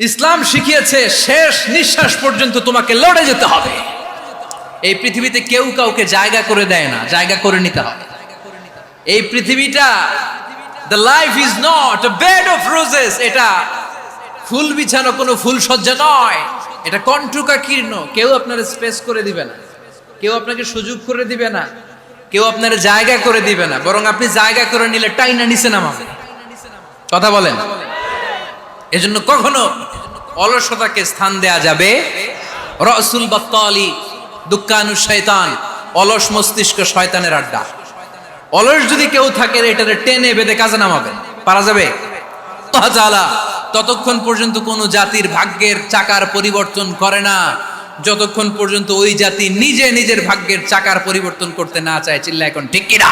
ইসলাম শিখিয়েছে শেষ নিঃশ্বাস পর্যন্ত তোমাকে লড়ে যেতে হবে। এই পৃথিবীতে কেউ কাউকে জায়গা করে দেয় না, জায়গা করে নিতে হবে। এই পৃথিবীটা, the life is not a bed of roses, এটা ফুল বিছানো কোনো ফুল সজ্জা নয়, এটা কণ্টকাকীর্ণ। কেউ আপনার স্পেস করে দিবে না, কেউ আপনাকে সুযোগ করে দিবে না, কেউ আপনার জায়গা করে দিবে না, বরং আপনি জায়গা করে নিলে টাইনা নিচে নামাবে। কথা বলেন। এজন্য কখনো অলসতাকে স্থান দেয়া যাবে। রসুল বাত্তালি দুক্কানু শয়তান, অলস মস্তিষ্ক শয়তানের আড্ডা। অলস যদি কেউ থাকে এটারে টেনে বেঁধে কাজে নামাবে, পারা যাবে? আল্লাহ তাআলা ততক্ষণ পর্যন্ত কোন জাতির ভাগ্যের চাকার পরিবর্তন করে না যতক্ষণ পর্যন্ত ওই জাতি নিজে নিজের ভাগ্যের চাকার পরিবর্তন করতে না চায়। চিল্লা এখন ঠিক কিনা?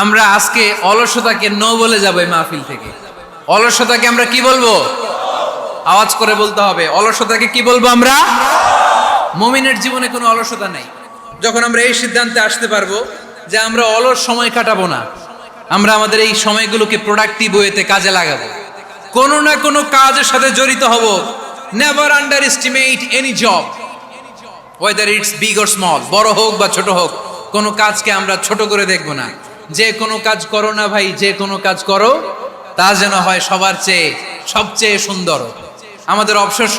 আমরা আজকে অলসতাকে নো বলে যাবো এই মাহফিল থেকে। অলসতাকে আমরা কি বলবো? আওয়াজ করে বলতে হবে। অলসতাকে কি বলবো আমরা? মুমিনের জীবনে কোনো অলসতা নেই। যখন আমরা এই সিদ্ধান্তে আসতে পারবো যে আমরা অলস সময় কাটাবো না, আমরা আমাদের এই সময়গুলোকে প্রোডাক্টিভ ওয়েতে কাজে লাগাবো, কোনো না কোনো কাজের সাথে জড়িত হব। Never under estimate any job, whether it's big or small, বড় হোক বা ছোট হোক, কোনো কাজকে আমরা ছোট করে দেখবো না। যে কোনো কাজ করো না ভাই, যে কোনো কাজ করো তা যেন হয় সবার চেয়ে সবচেয়ে সুন্দর। আমাদের অবসর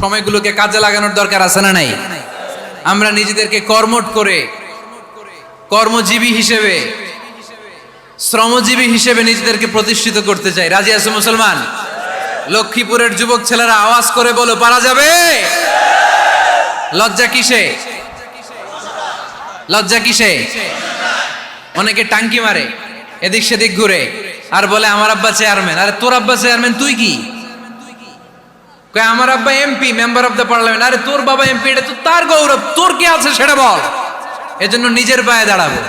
সময়গুলোকে কাজে লাগানোর দরকার আছে না নাই? আমরা নিজেদেরকে কর্মঠ করে, কর্মজীবী হিসেবে, শ্রমজীবী হিসেবে নিজেদেরকে প্রতিষ্ঠিত করতে চাই। রাজি আছো মুসলমান? লক্ষ্মীপুরের যুবক ছেলেরা আওয়াজ করে বলো, পারা যাবে? লজ্জা কিসে? লজ্জা কিসে? অনেকে টাঙ্কি মারে, এদিক সেদিক ঘুরে আর বলে আমার আব্বা চেয়ারম্যান। আরে তোর আব্বা চেয়ারম্যান, তুই কি? আমার আব্বা MP, member of the parliament. আরে তোর বাবা এমপি, এটা তো তার গৌরব, তোর কি আছে সেটা বল। এজন্য নিজের পায়ে দাঁড়াবো।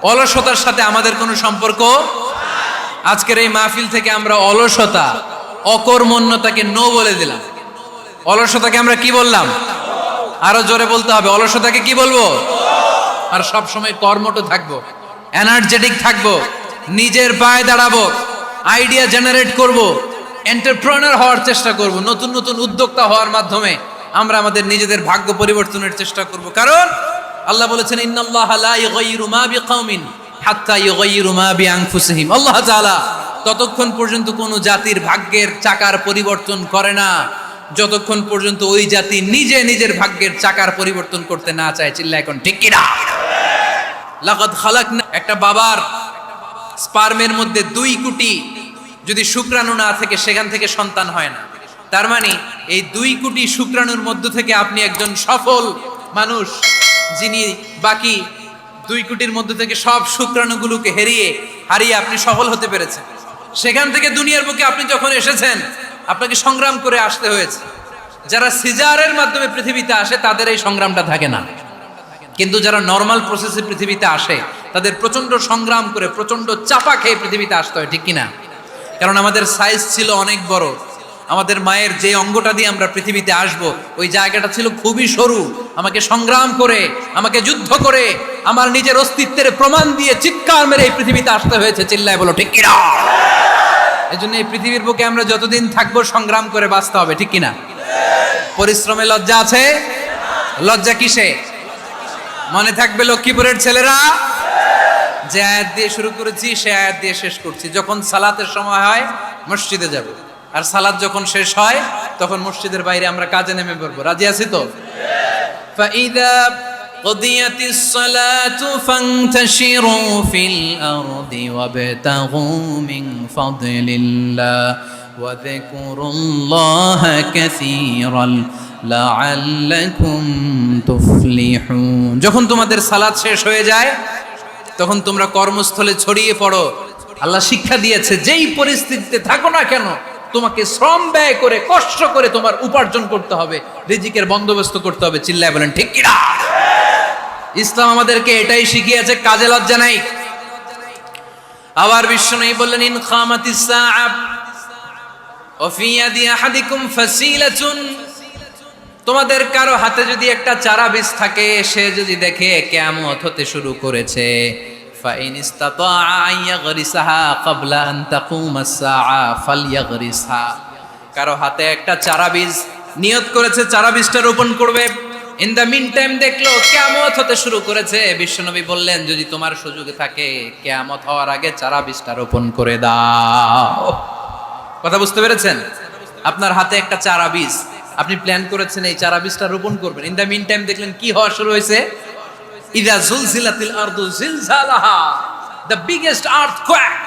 অলসতার সাথে আমাদের কোনো সম্পর্ক। আজকের এই মাহফিল থেকে আমরা অলসতা, অকর্মণ্যতাকে নো বলে দিলাম। অলসতাকে আমরা কি বললাম? আরো জোরে বলতে হবে। অলসতাকে কি বলবো? আর সব সময় কর্মঠ থাকবো, এনার্জেটিক থাকবো, নিজের পায়ে দাঁড়াবো, আইডিয়া জেনারেট করব, এন্টারপ্রেনার হওয়ার চেষ্টা করব। নতুন নতুন উদ্যোক্তা হওয়ার মাধ্যমে আমরা আমাদের নিজেদের ভাগ্য পরিবর্তনের চেষ্টা করব। কারণ আল্লাহ বলেছেন, ইন্নাল্লাহা লা ইউগাইয়িরু মা বিকাউমিন হাত্তা ইউগাইয়িরু মা বিআনফুসিহিম। আল্লাহ তাআলা ততক্ষণ পর্যন্ত কোনো জাতির ভাগ্যের চাকার পরিবর্তন করে না যতক্ষণ পর্যন্ত ওই জাতি নিজে নিজের ভাগ্যের চাকার পরিবর্তন করতে না চায়। চিল্লা এখন ঠিক কিনা? লাকাদ খালাকনা, একটা বাবার স্পার্মের মধ্যে 2 কোটি যদি শুক্রাণু না থেকে সেখান থেকে সন্তান হয় না। তার মানে এই 2 কোটি শুক্রাণুর মধ্য থেকে আপনি একজন সফল মানুষ, যিনি বাকি 2 কোটির মধ্য থেকে সব শুক্রাণুগুলোকে হারিয়ে আপনি সফল হতে পেরেছেন। সেখান থেকে দুনিয়ার বুকে আপনি যখন এসেছেন, আপনাকে সংগ্রাম করে আসতে হয়েছে। যারা সিজারের মাধ্যমে পৃথিবীতে আসে তাদের এই সংগ্রামটা থাকে না, কিন্তু যারা নর্মাল প্রসেসে পৃথিবীতে আসে তাদের প্রচন্ড সংগ্রাম করে, প্রচন্ড চাপা খেয়ে পৃথিবীতে আসতে হয়। ঠিক কিনা? কারণ আমাদের সাইজ ছিল অনেক বড়। আমাদের মায়ের যে অঙ্গটা দিয়ে আমরা পৃথিবীতে আসব, ওই জায়গাটা ছিল খুবই সরু। আমাকে সংগ্রাম করে, আমাকে যুদ্ধ করে, আমার নিজের অস্তিত্বের প্রমাণ দিয়ে চিৎকার মেরে এই পৃথিবীতে আসতে হয়েছে। চিল্লায় বলো ঠিক কিনা? এজন্য এই পৃথিবীর বুকে আমরা যতদিন থাকবো সংগ্রাম করে বাঁচতে হবে। ঠিক কিনা? পরিশ্রমে লজ্জা আছে? লজ্জা কিসে? মনে থাকবে লক্ষ্মীপুরের ছেলেরা, যে আয়াত দিয়ে শুরু করেছি সে আয়াত দিয়ে শেষ করছি। যখন সালাতের সময় হয় মসজিদে যাব, আর সালাত যখন শেষ হয় তখন মসজিদের বাইরে আমরা কাজে নেমে পড়বো। রাজি আছি তো? ফাইদা কুদিয়াতিস সালাতু ফান্তাশিরু ফিল আরদি ওয়াবতাগু মিন ফাদলিল্লাহ ওয়া যিকুরুল্লাহা কাসীরান লাআল্লাকুম তুফলিহুন। যখন তোমাদের সালাত শেষ হয়ে যায় তখন তোমরা কর্মস্থলে ছড়িয়ে পড়ো। আল্লাহ শিক্ষা দিয়েছে, যেই পরিস্থিতিতে থাকো না কেন তোমাকে শ্রম ব্যয় করে, কষ্ট করে তোমার উপার্জন করতে হবে, রিজিকের বন্দোবস্ত করতে হবে। চিল্লায় বলেন ঠিক কিনা? ইসলাম আমাদেরকে এটাই শিখিয়েছে, কাজে লজ্জা নাই। আবার বিশ্বনবী বললেন, ইন খামাতিস সাআ ওয়া ফি ইয়াদি আহাদিকুম ফাসিলাতুন, তোমাদের কারো হাতে যদি একটা চারা বীজ থাকে, সে যদি দেখে কিয়ামত হতে শুরু করেছে, ফাইন ইসতাতাআ আন ইয়াগরিসাহা ক্বাবলা আন তাকুমা আস-সাআ ফালইয়াগরিসহা। কারো হাতে একটা চারা বীজ নিয়ত করেছে, চারা বীজটা রোপণ করবে। ইন দ্য মিন টাইম দেখলো কিয়ামত হতে শুরু করেছে। বিশ্বনবী বললেন, যদি তোমার সুযোগ থাকে কিয়ামত হওয়ার আগে চারা বীজটা রোপণ করে দাও। কথা বুঝতে পেরেছেন? আপনার হাতে একটা চারা বীজ, আপনি প্ল্যান করেছেন এই চারা বীজটা রোপণ করবেন। ইন দ্য মিন টাইম দেখলেন কি হওয়া শুরু হয়েছে? ইযা জুলজিলাতিল আরদু জিলজালাহা, দ্য বিগেস্ট আর্থকোয়েক,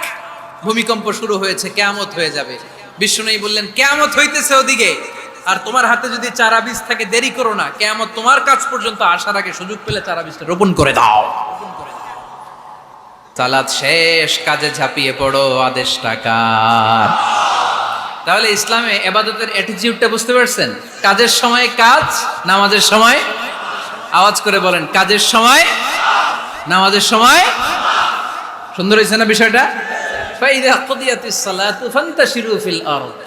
ভূমিকম্প শুরু হয়েছে, কিয়ামত হয়ে যাবে। বিশ্বনবী বললেন, কিয়ামত হইতেছে ওদিকে, আর তোমার হাতে যদি চারা বীজ থাকে দেরি করো না, কিয়ামত তোমার কাছ পর্যন্ত আসার আগে সুযোগ পেলে চারা বীজটা রোপণ করে দাও। সালাত শেষ, কাজে ঝাঁপিয়ে পড়ো, আদেশটা কার? তাহলে ইসলামে ইবাদতের অ্যাটিটিউডটা বুঝতে পারছেন? কাজের সময় কাজ, নামাজের সময়, আওয়াজ করে বলেন, কাজের সময়, নামাজের সময়। সুন্দর হয়েছে না বিষয়টা? ফাইদা কুদিয়াতিস সালাতু ফান্তাশিরু ফিল আরদ,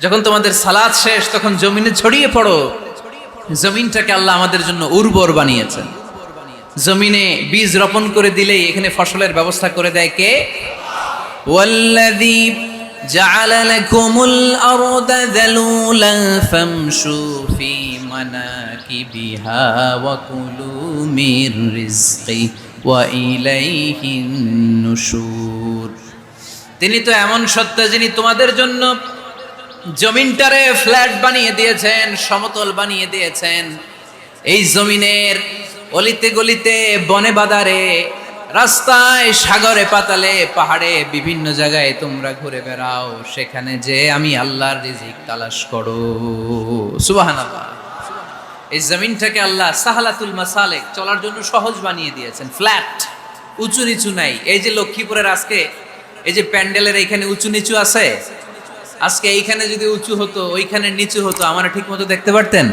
যখন তোমাদের সালাত শেষ তখন জমিনে ছড়িয়ে পড়ো। জমিনটাকে আল্লাহ আমাদের জন্য উর্বর বানিয়েছেন। জমিনে বীজ রোপণ করে দিলেই এখানে ফসলের ব্যবস্থা করে দেয় কে? ওয়াল্লাযী জাআলা লাকুমুল আরদা যালুলান ফামশু ফি মানাকিবিহা ওয়া কুলু মির রিজকি ওয়া ইলাইহিন নুশুর। তিনি তো এমন সত্তা যিনি তোমাদের জন্য জমিনটারে ফ্ল্যাট বানিয়ে দিয়েছেন, সমতল বানিয়ে দিয়েছেন। এই জমিনের অলিতে গলিতে, বনে বাদারে, রাস্তায়, সাগরে, পাতালে, পাহাড়ে, বিভিন্ন জায়গায় তোমরা ঘুরে বেড়াও, সেখানে যে আমি আল্লাহর রিজিক তালাশ করো। সুবহানাল্লাহ। এই জমিনটাকে আল্লাহ সাহালাতুল মাসালেক, চলার জন্য সহজ বানিয়ে দিয়েছেন, ফ্ল্যাট, উঁচু নিচু নাই। এই যে লক্ষ্মীপুরের আজকে এই যে প্যান্ডেলের এইখানে উঁচু নিচু আছে, আজকে এইখানে যদি উঁচু হতো ওইখানে নিচু হতো, আমরা ঠিক মতো দেখতে পারতেন?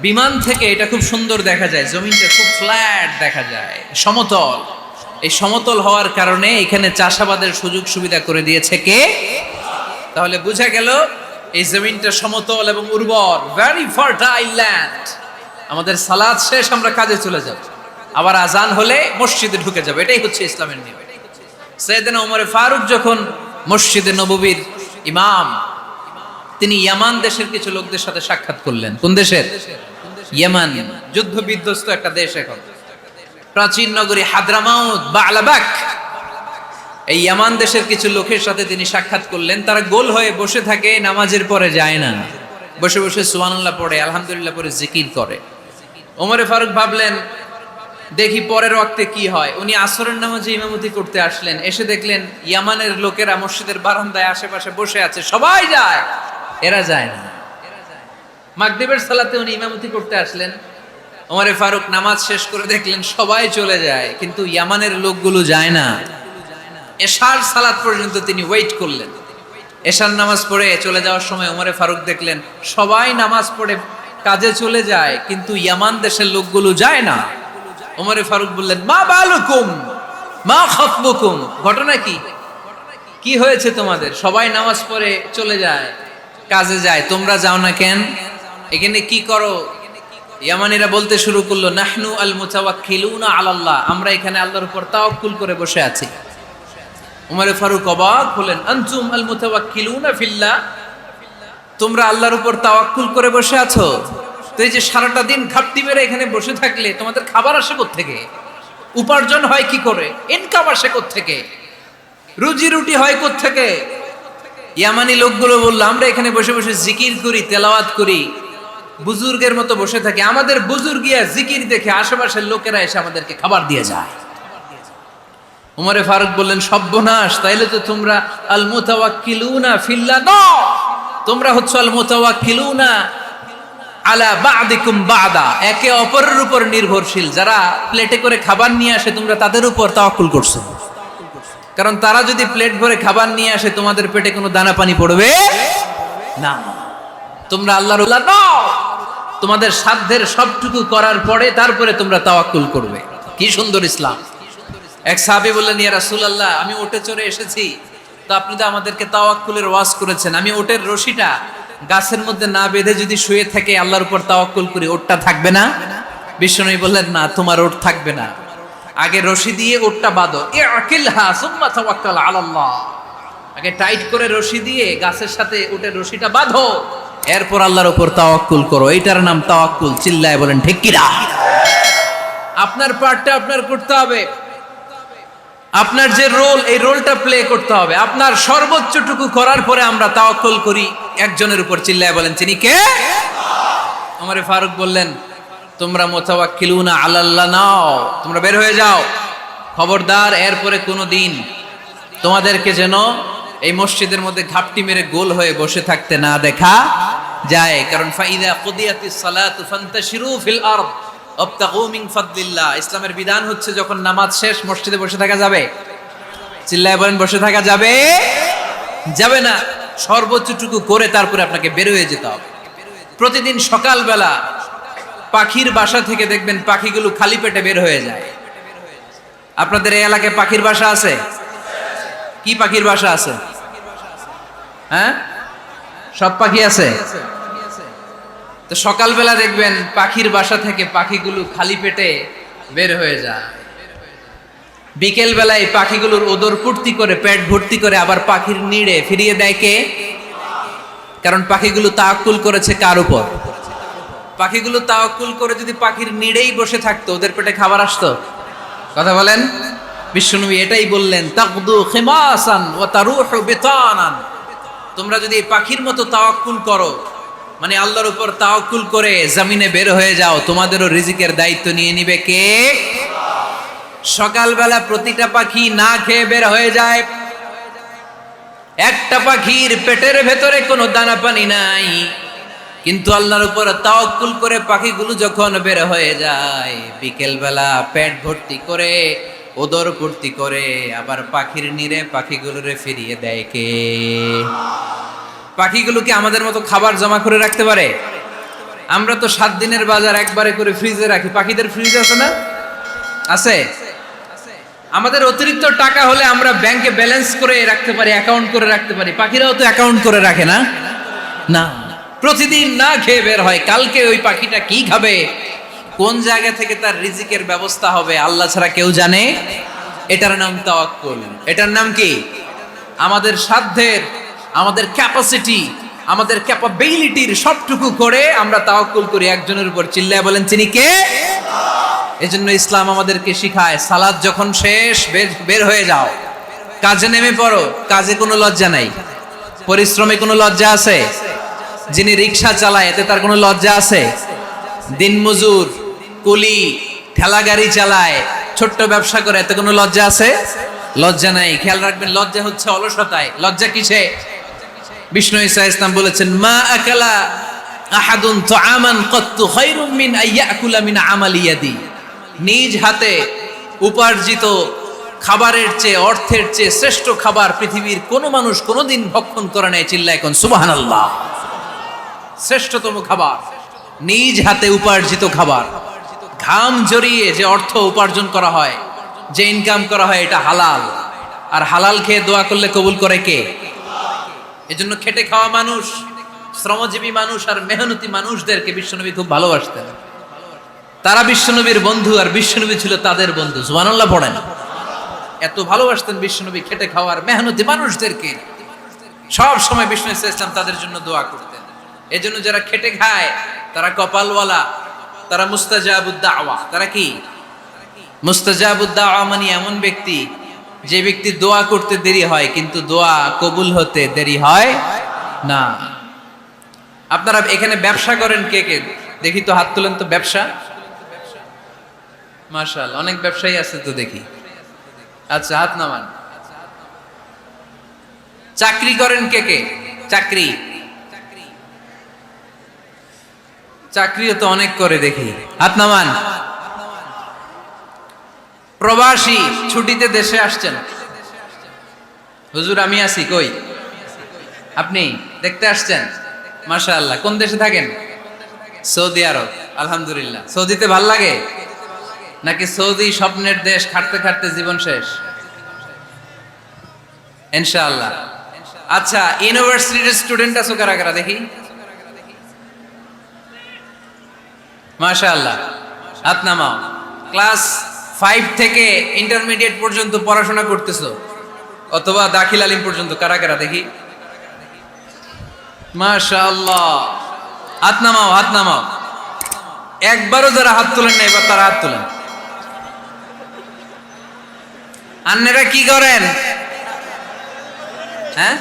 বিমান থেকে এটা খুব সুন্দর দেখা যায়, জমিনটা খুব ফ্ল্যাট দেখা যায়, সমতল। এই সমতল হওয়ার কারণে এখানে চাষাবাদের সুযোগ সুবিধা করে দিয়েছে কে? তাহলে বোঝা গেল এই জমিনটা সমতল এবং উর্বর, ভেরি ফার্টাইল ল্যান্ড। আমাদের সালাত শেষ, আমরা কাজে চলে যাব, আবার আজান হলে মসজিদে ঢুকে যাব। এটাই হচ্ছে ইসলামের নিয়ম। সাইয়েদনা ওমর ফারুক যখন মসজিদে নববীর ইমাম, তিনি ইয়ামান দেশের কিছু লোকদের সাথে সাক্ষাৎ করলেন। কোন দেশের? ইয়ামান, যুদ্ধ বিধ্বস্ত একটা দেশ এখন। প্রাচীন নগরী হাদ্রামাউত, বালাবাক, এই ইয়ামান দেশের কিছু লোকের সাথে তিনি সাক্ষাৎ করলেন। তারা গোল হয়ে বসে থাকে, নামাজের পরে যায় না, বসে বসে সুবহানাল্লাহ পড়ে, আলহামদুলিল্লাহ পড়ে জিকির করে। ওমরে ফারুক ভাবলেন, দেখি পরের ওয়াক্তে কি হয়। উনি আসরের নামাজে ইমামতি করতে আসলেন, এসে দেখলেন ইয়ামানের লোকেরা মসজিদের বারান্দায় আশেপাশে বসে আছে, সবাই যায়, এরা যায় না। মাগরিবের সালাতে উনি ইমামতি করতে আসলেন, ওমরে ফারুক নামাজ শেষ করে দেখলেন সবাই চলে যায়, কিন্তু ইয়ামানের লোকগুলো যায় না। এশার সালাত পর্যন্ত তিনি ওয়েট করলেন। এশার নামাজ পড়ে চলে যাওয়ার সময় ওমরে ফারুক দেখলেন সবাই নামাজ পড়ে কাজে চলে যায়, কিন্তু ইয়ামান দেশের লোকগুলো যায় না। ওমরে ফারুক বললেন, মা বালুকুম মা খাতবুকুম, ঘটনা কি? কি হয়েছে তোমাদের? সবাই নামাজ পড়ে চলে যায়, কাজে যায়, তোমরা যাও না কেন? এখানে কি করো? ইয়ামানিরা বলতে শুরু করলো, নাহনু আল মুতাওয়াক্কিলুনা আলাল্লাহ, আমরা এখানে আল্লাহর উপর তাওয়াক্কুল করে বসে আছি। ওমরে ফারুক অবাক হলেন, আনতুম আল মুতাওয়াক্কিলুনা ফিল্লাহ, তোমরা আল্লাহর উপর তাওয়াক্কুল করে বসে আছো? তো এই যে সারাটা দিন ঘাপটি মেরে এখানে বসে থাকলে তোমাদের খাবার আসে কোত্থেকে? উপার্জন হয় কি করে? ইনকাম আসে কোত্থেকে? রুজি রুটি হয় কোত্থেকে? ইয়ামানি লোকগুলো বললো, আমরা এখানে বসে বসে জিকির করি, তেলাওয়াত করি, বুজুর্গের মতো বসে থাকি, আমাদের বুজুর্গিয়া জিকির দেখে আশেপাশের লোকেরা এসে আমাদেরকে খাবার দিয়ে যায়। ওমরে ফারুক বললেন, সর্বনাশ, তাইলে তো তোমরা আল মুতাওয়াক্কিলুনা ফিল্লাহ নও, তোমরা হচ্ছে আল মুতাওয়াক্কিলুনা আলা বা'দিকুম বা'দা, একে অপরের উপর নির্ভরশীল। যারা প্লেটে করে খাবার নিয়ে আসে তোমরা তাদের উপর তাওয়াক্কুল করছো, কারণ তারা যদি প্লেট ভরে খাবার নিয়ে আসে তোমাদের পেটে কোনো দানা পানি পড়বে না। তোমরা আল্লাহর ওয়ালি নও, তোমাদের সাধ্যের সবটুকু করার পরে তারপরে তোমরা তাওয়াক্কুল করবে। কি সুন্দর ইসলাম! এক সাহাবী বললেন, ইয়া রাসূলুল্লাহ, আমি ওটে চড়ে এসেছি, তো আপনি তো আমাদেরকে তাওয়াক্কুলের ওয়াজ করেছেন, আমি ওটের রশিটা গাছের মধ্যে না বেঁধে যদি শুয়ে থাকে আল্লাহর উপর তাওয়াক্কুল করি, ওটটা থাকবে না? বিশ্বনবী বললেন, না, তোমার ওট থাকবে না। আগে রশি দিয়ে উটটা বাঁধো, ইআকিলহা সুম্মা তাওয়াক্কাল আলাল্লাহ। আগে টাইট করে রশি দিয়ে গাছের সাথে উটের রশিটা বাঁধো, এরপর আল্লাহর উপর তাওয়াক্কুল করো। এইটার নাম তাওয়াক্কুল। চিল্লায় বলেন ঠিক কিনা? আপনার পার্টটা আপনার করতে হবে। আপনার যে রোল, এই রোলটা প্লে করতে হবে। আপনার সর্বোচ্চটুকু করার পরে আমরা তাওয়াক্কুল করি একজনের উপর। চিল্লায় বলেন তিনি কে? ওমরে ফারুক বললেন, তোমরা মুতাওয়াক্কিলুনা আলাল্লাহ নাও, তোমরা বের হয়ে যাও। খবরদার এরপরে কোনো দিন তোমাদেরকে যেন এই মসজিদের মধ্যে ঘাপটি মেরে গোল হয়ে বসে থাকতে না দেখা যায়। কারণ ফাইদা কুদিয়াতিস সালাতু ফান্তাশিরু ফিল আরদ ওয়াবতাগু মিন ফাদলিল্লাহ। ইসলামের বিধান হচ্ছে যখন নামাজ শেষ মসজিদে বসে থাকা যাবে। চিল্লায় বলেন বসে থাকা যাবে? যাবে না। সর্বোচ্চটুকু করে তারপরে আপনাকে বের হয়ে যেতে হবে। প্রতিদিন সকালবেলা পাখির বাসা থেকে দেখবেন পাখিগুলো খালি পেটে বের হয়ে যায়। আপনাদের এই এলাকায় পাখির বাসা আছে? কি পাখির বাসা আছে? হ্যাঁ, সব পাখি আছে। তো সকালবেলা দেখবেন পাখির বাসা থেকে পাখিগুলো খালি পেটে বের হয়ে যায়। বিকেল বেলায় পাখিগুলোর ওদর পূর্তি করে পেট ভর্তি করে আবার পাখির নিড়ে ফিরিয়ে দেয় কে? কারণ পাখিগুলো তাওয়াক্কুল করেছে কার উপর? পাখিগুলো তাওয়াক্কুল করে যদি পাখির নিড়েই বসে থাকতো, ওদের পেটে খাবার আসতো? কথা বলেন। বিশ্বনবী এটাই বললেন, তাকদু খিমাসান ওয়া তারুহু বিতানান। তোমরা যদি পাখির মতো তাওয়াক্কুল করো, মানে আল্লাহর উপর তাওয়াক্কুল করে জমিনে বের হয়ে যাও, তোমাদেরও রিজিকের দায়িত্ব নিয়ে নিবে কে? সকালবেলা প্রতিটা পাখি না খেয়ে বের হয়ে যায়। একটা পাখির পেটের ভেতরে কোনো দানা পানি নাই, কিন্তু আল্লাহর উপর তাওয়াক্কুল করে পাখিগুলো যখন বের হয়ে যায়, বিকেল বেলা পেট ভর্তি করে ওদর ভর্তি করে আবার পাখির নিরে পাখিগুলোরে ফিরিয়ে দেয় কে? পাখিগুলো কি আমাদের মতো খাবার জমা করে রাখতে পারে? আমরা তো 7 দিনের বাজার একবারে করে ফ্রিজে রাখি। পাখিদের ফ্রিজ আছে না? আছে। আমাদের অতিরিক্ত টাকা হলে আমরা ব্যাংকে ব্যালেন্স করে রাখতে পারি, অ্যাকাউন্ট করে রাখতে পারি। পাখিরাও তো অ্যাকাউন্ট করে রাখে না? না, প্রতিদিন না খেয়ে বের হয়। কালকে ওই পাখিটা কি খাবে, কোন জায়গা থেকে তার রিজিকের ব্যবস্থা হবে আল্লাহ ছাড়া কেউ জানে। এটার নাম তাওয়াক্কুল। এটার নাম কি? আমাদের সাধ্যের, আমাদের ক্যাপাসিটি, আমাদের ক্যাপাবিলিটির সবটুকু করে আমরা তাওয়াক্কুল করি একজনের উপর। চিল্লায় বলেন তিনি কে? এজন্য ইসলাম আমাদেরকে শিখায়, সালাত যখন শেষ বের হয়ে যাও, কাজে নেমে পড়ো। কাজে কোনো লজ্জা নাই, পরিশ্রমে কোনো লজ্জা আছে? যিনি রিক্সা চালায় এতে তার কোনো লজ্জা আছে? দিনমজুর, কুলি, ঠেলা গাড়ি চালায়, ছোট্ট ব্যবসা করে, এতে কোনো লজ্জা আছে? লজ্জা নাই। খেয়াল রাখবেন, লজ্জা হচ্ছে অলসতায়। লজ্জা কিসে? বিষ্ণু ঈসা ইসলাম বলেছেন, মা আকালা আহাদুন তুআমান কাত্তু খায়রুম মিন আইয়াকুলা মিন আমালি ইয়াদি। নিজ হাতে উপার্জিত খাবারের চেয়ে, অর্থের চেয়ে শ্রেষ্ঠ খাবার পৃথিবীর কোন মানুষ কোনোদিন ভক্ষণ করে নাই। চিল্লায় কোন সুবহানাল্লাহ। শ্রেষ্ঠতম খাবার নিজ হাতে উপার্জিত খাবার। ঘাম জড়িয়ে যে অর্থ উপার্জন করা হয়, যে ইনকাম করা হয়, এটা হালাল। আর হালাল খেয়ে দোয়া করলে কবুল করে কে? এজন্য খেটে খাওয়া মানুষ, শ্রমজীবী মানুষ আর মেহনতি মানুষদেরকে বিশ্বনবী খুব ভালোবাসতেন। তারা বিশ্বনবীর বন্ধু আর বিশ্বনবী ছিল তাদের বন্ধু। সুবহানাল্লাহ পড়েন। এত ভালোবাসতেন বিশ্বনবী খেটে খাওয়ার মেহনতি মানুষদেরকে। সব সময় বিষ্ণু ইসলাম তাদের জন্য দোয়া করতেন। এজন্য যারা খেটে খায় তারা কপালওয়ালা, তারা মুস্তাজাবুদ দাওয়া। তারা কি? মুস্তাজাবুদ দাওয়া মানে এমন ব্যক্তি যে ব্যক্তি দোয়া করতে দেরি হয় কিন্তু দোয়া কবুল হতে দেরি হয় না। আপনারা এখানে ব্যবসা করেন কে কে? দেখি তো, হাত তুলেন তো। ব্যবসা, মাশাআল্লাহ, অনেক ব্যবসায়ী আছে তো দেখি। আচ্ছা, হাত নামান। চাকরি করেন কে কে? চাকরি, চাকরিও তো অনেক করে দেখি, হাত নামান। প্রবাসী, ছুটিতে দেশে আসছেন। হুজুর আমি আছি, কই? আপনি দেখতে আসছেন? মাশাআল্লাহ। কোন দেশে থাকেন? সৌদি আরব। আলহামদুলিল্লাহ। সৌদিতে ভাল লাগে নাকি সৌদি স্বপ্নের দেশ, খাটতে খাটতে জীবন শেষ? ইনশাআল্লাহ। আচ্ছা, ইউনিভার্সিটির স্টুডেন্ট আছো কারা কারা দেখি? মাশাআল্লাহ, হাত নামাও। ক্লাস 5 থেকে ইন্টারমিডিয়েট পর্যন্ত পড়াশোনা করতেছো অথবা দাখিল আলিম পর্যন্ত, কারা কারা দেখি? মাশাআল্লাহ, হাত নামাও, হাত নামাও। একবারও যারা হাত তোলেন না এবার তারা হাত তোলেন। আন্নেরা কি করেন? হ্যাঁ,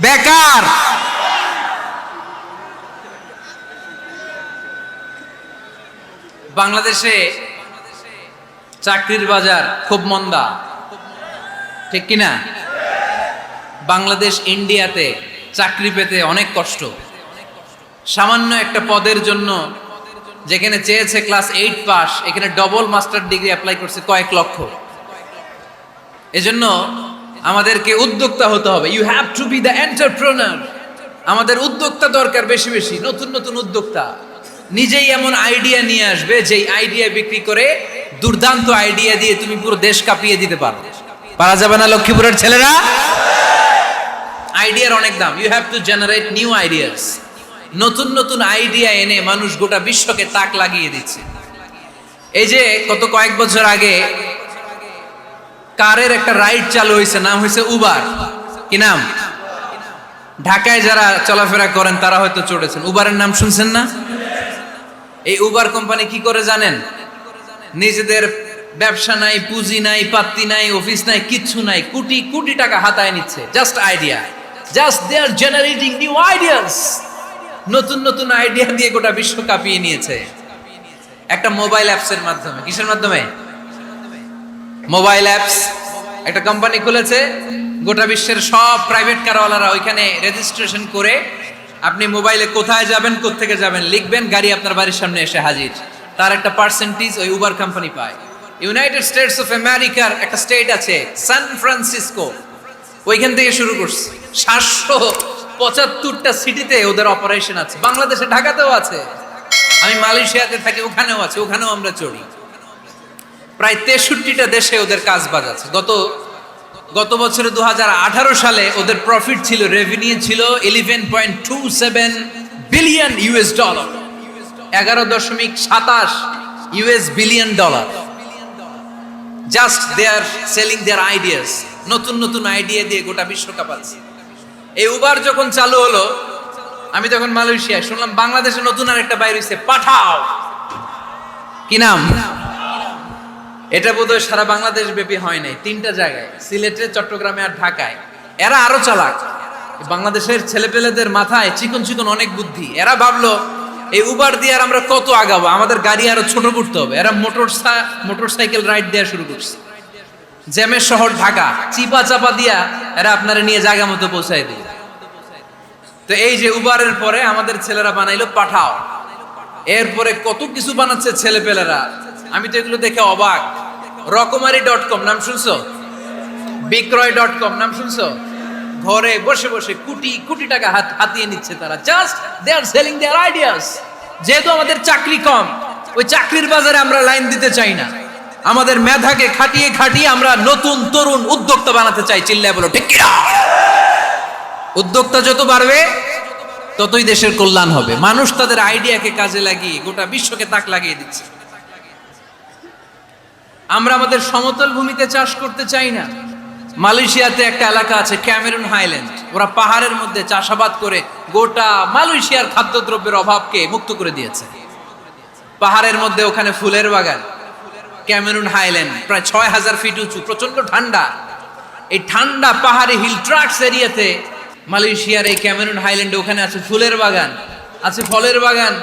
বেকার। বাংলাদেশে চাকরির বাজার খুব মন্দা, ঠিক কিনা? বাংলাদেশ ইন্ডিয়াতে চাকরি পেতে অনেক কষ্ট। সামান্য একটা পদের জন্য যেখানে চেয়েছে ক্লাস 8 পাস, এখানে ডবল মাস্টার ডিগ্রি অ্যাপ্লাই করছে কয়েক লক্ষ। এজন্য আমাদেরকে উদ্যোক্তা হতে হবে। You have to be the entrepreneur. আমাদের উদ্যোক্তা দরকার, বেশি বেশি নতুন নতুন উদ্যোক্তা। নিজেই এমন আইডিয়া নিয়ে আসবে যেই আইডিয়া বিক্রি করে দুর্দান্ত আইডিয়া দিয়ে তুমি পুরো দেশ কাঁপিয়ে দিতে পারো। পারা যাবে না লক্ষ্মীপুরের ছেলেরা? আইডিয়ার অনেক দাম। You have to generate new ideas. নতুন নতুন আইডিয়া এনে মানুষ গোটা বিশ্বকে তাক লাগিয়ে দিচ্ছে। এই যে গত কয়েক বছর আগে কারের একটা রাইড চালু হয়েছে, নাম হয়েছে উবার। কি নাম? ঢাকায় যারা চলাফেরা করেন তারা হয়তো চড়েছেন। উবারের নাম শুনছেন না? এই উবার কোম্পানি কি করে জানেন? নিজেদের ব্যবসা নাই, পুঁজি নাই, পাত্তি নাই, অফিস নাই, কিচ্ছু নাই, কোটি কোটি টাকা হাতায় নিচ্ছে। Just idea, just they are generating new ideas. নতুন নতুন আইডিয়া দিয়ে গোটা বিশ্ব কাঁপিয়ে নিয়েছে একটা মোবাইল অ্যাপসের মাধ্যমে। কিসের মাধ্যমে? Mobile apps. একটা কোম্পানি খুলেছে, গোটা বিশ্বের সব প্রাইভেট কারওয়ালারা ওইখানে রেজিস্ট্রেশন করে আপনি মোবাইলে কোথায় যাবেন, কোত্থেকে যাবেন লিখবেন, গাড়ি আপনার বাড়ির সামনে এসে হাজির। তার একটা পার্সেন্টেজ ওই উবার কোম্পানি পায়। ইউনাইটেড স্টেটস অফ আমেরিকার একটা স্টেট আছে সান ফ্রান্সিসকো, ওইখান থেকে শুরু করছে। 775টা সিটিতে ওদের অপারেশন আছে। বাংলাদেশে ঢাকাতেও আছে। আমি মালয়েশিয়াতে থাকি, ওখানেও আছে, ওখানেও আমরা চড়ি। প্রায় 63টা দেশে ওদের কাজ বাজ আছে। গত বছরে 2018 সালে ওদের প্রফিট ছিল, রেভিনিউ ছিল 11.27 billion US dollar, 11.27 US billion dollar. Just they are selling their ideas. নতুন নতুন আইডিয়া দিয়ে গোটা বিশ্ব কাঁপাচ্ছে। এই উবার যখন চালু হলো, আমি তখন মালয়েশিয়ায় শুনলাম বাংলাদেশে নতুন আর একটা বাইর হইছে, পাঠাও। কি নাম? এটা বোধহয় সারা বাংলাদেশ ব্যাপী হয় নাই, 3টা জায়গায়, সিলেটে, চট্টগ্রামে আর ঢাকায়। এরা আরো চালাক। বাংলাদেশের ছেলেপেলেদের মাথায় চিকন চিকন অনেক বুদ্ধি। এরা ভাবলো এই উবার দিয়ে আর আমরা কত আগাবো, আমাদের গাড়ি আরো ছোট করতে হবে। এরা মোটরসাইকেল রাইড দেওয়া শুরু করছে। জ্যামের শহর ঢাকা, চিপা চাপা দিয়া এরা আপনারা নিয়ে জায়গা মতো পৌঁছায় দিই। তো এই যে উবারের পরে আমাদের ছেলেরা বানাইলো পাঠাও। এরপরে কত কিছু বানাচ্ছে ছেলেপেলেরা, আমি তো এগুলো দেখে অবাক। রকমারি.com নাম শুনছো? বিক্রয়.com নাম শুনছো? ঘরে বসে বসে কোটি কোটি টাকা হাতিয়ে নিচ্ছে তারা। Just they are selling their ideas. যেহেতু আমাদের চাকরি কম, ওই চাকরির বাজারে আমরা লাইন দিতে চাই না। আমাদের মেধাকে খাটিয়ে খাটিয়ে আমরা নতুন তরুণ উদ্যোক্তা বানাতে চাই। চিল্লায় বলো ঠিক কিনা? উদ্যোক্তা যত বাড়বে ততই দেশের কল্যাণ হবে। মানুষ তাদের আইডিয়াকে কাজে লাগিয়ে গোটা বিশ্বকে তাক লাগিয়ে দিচ্ছে। আমরা আমাদের সমতল ভূমিতে চাষ করতে চাই না। মালয়েশিয়াতে একটা এলাকা আছে ক্যামেরুন হাইল্যান্ড, ওরা পাহাড়ের মধ্যে চাষাবাদ করে গোটা মালয়েশিয়ার খাদ্যদ্রব্যের অভাবকে মুক্ত করে দিয়েছে। পাহাড়ের মধ্যে ওখানে ফুলের বাগান, ক্যামেরুন হাইল্যান্ড প্রায় 6000 ফিট উঁচু, প্রচন্ড ঠান্ডা। এই ঠান্ডা পাহাড়ি হিল ট্রাক্স এরিয়াতে মালয়েশিয়ার এই ক্যামেরুন হাইল্যান্ডে ওখানে আছে ফুলের বাগান, আছে ফলের বাগান,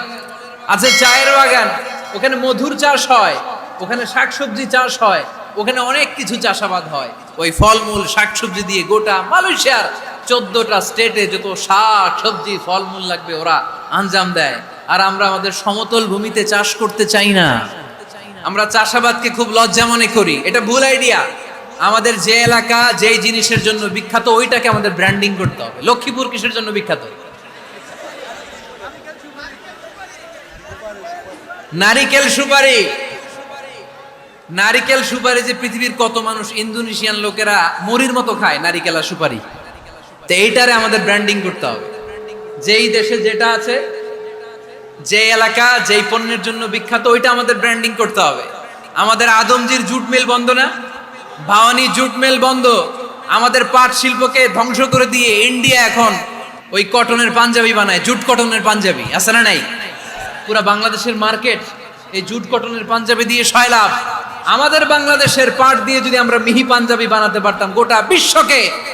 আছে চায়ের বাগান, ওখানে মধুর চাষ হয়, ওখানে শাকসবজি চাষ হয়, ওখানে অনেক কিছু চাষাবাদ হয়। ওই ফলমূল শাকসবজি দিয়ে গোটা মালয়েশিয়ার 14টা স্টেটে যত শাক সবজি ফলমূল লাগবে ওরা আঞ্জাম দেয়। আর আমরা আমাদের সমতল ভূমিতে চাষ করতে চাই না। আমরা চাষাবাদকে খুব লজ্জা মনে করি। এটা ভুল আইডিয়া। আমাদের যে এলাকা যেই জিনিসের জন্য বিখ্যাত ওইটাকে আমাদের ব্র্যান্ডিং করতে হবে। লক্ষ্মীপুর কিসের জন্য বিখ্যাত? নারিকেল সুপারি। নারিকেল সুপারি যে পৃথিবীর কত মানুষ, ইন্দোনেশিয়ান লোকেরা মুড়ির মতো খায় নারিকেল আর সুপারি। তো এইটারে আমাদের ব্র্যান্ডিং করতে হবে। যেই দেশে যেটা আছে যে এলাকা যেই পণ্যের জন্য বিখ্যাত ওইটা আমাদের ব্র্যান্ডিং করতে হবে। আমাদের আদমজির জুট মিল বন্ধ না, ভাওয়ানি জুট মিল বন্ধ, আমাদের পাট শিল্পকে ধ্বংস করে দিয়ে ইন্ডিয়া এখন ওই কটনের পাঞ্জাবি বানায়, জুট কটনের পাঞ্জাবি, আছে না নাই? পুরা বাংলাদেশের মার্কেট এই জুট কটনের পাঞ্জাবি দিয়ে সয়লাভ। আমাদের বাংলাদেশের পাট দিয়ে যদি আমরা মিহি পাঞ্জাবি বানাতে পারতাম, গোটা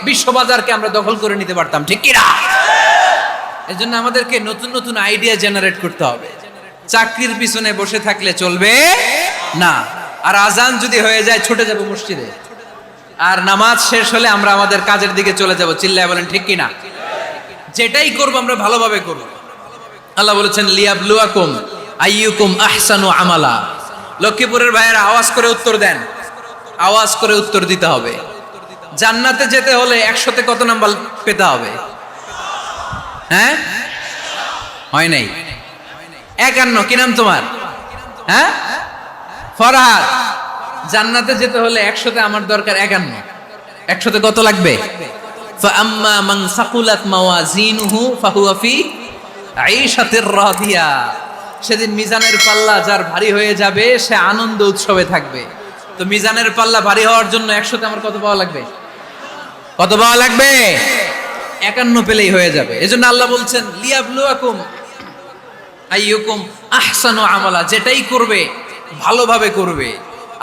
বিশ্ববাজারকে আমরা দখল করে নিতে পারতাম, ঠিক কি না? এর জন্য আমাদেরকে নতুন নতুন আইডিয়া জেনারেট করতে হবে। চাকরির পিছনে বসে থাকলে চলবে না। আর আজান যদি হয়ে যায় ছুটে যাব মসজিদে, আর নামাজ শেষ হলে আমরা আমাদের কাজের দিকে চলে যাব। চিল্লায় বলেন ঠিক কি না? যেটাই করব আমরা ভালোভাবে করব। আল্লাহ বলেছেন লিয়াবলুয়াকুম আইয়ুকুম আহসানু আমালা। লক্ষ্মীপুরের ভাইয়েরা আওয়াজ করে উত্তর দেন, আওয়াজ করে উত্তর দিতে হবে। জান্নাতে যেতে হলে 100তে কত নাম্বার পেতে হবে? হ্যাঁ, হয় নাই 51। কি নাম তোমার? হ্যাঁ, ফরহাদ। জান্নাতে যেতে হলে 100তে আমার দরকার 51। 100তে কত লাগবে? ফাআম্মা মান সাকুলাত মাওয়াজিনুহু ফাহুয়া ফি আইশাতির রাদিয়া। সেদিন মিজানের পাল্লা যার ভারী হয়ে যাবে সে আনন্দ উৎসবে থাকবে। তো মিজানের পাল্লা ভারী হওয়ার জন্য 100তে আমার কত পাওয়া লাগবে? কত পাওয়া লাগবে? 51 পেলেই হয়ে যাবে। এজন্য আল্লাহ বলছেন লিয়াবলুয়াকুম আইয়ুকুম আহসানু আমালা। যেটাই করবে ভালোভাবে করবে।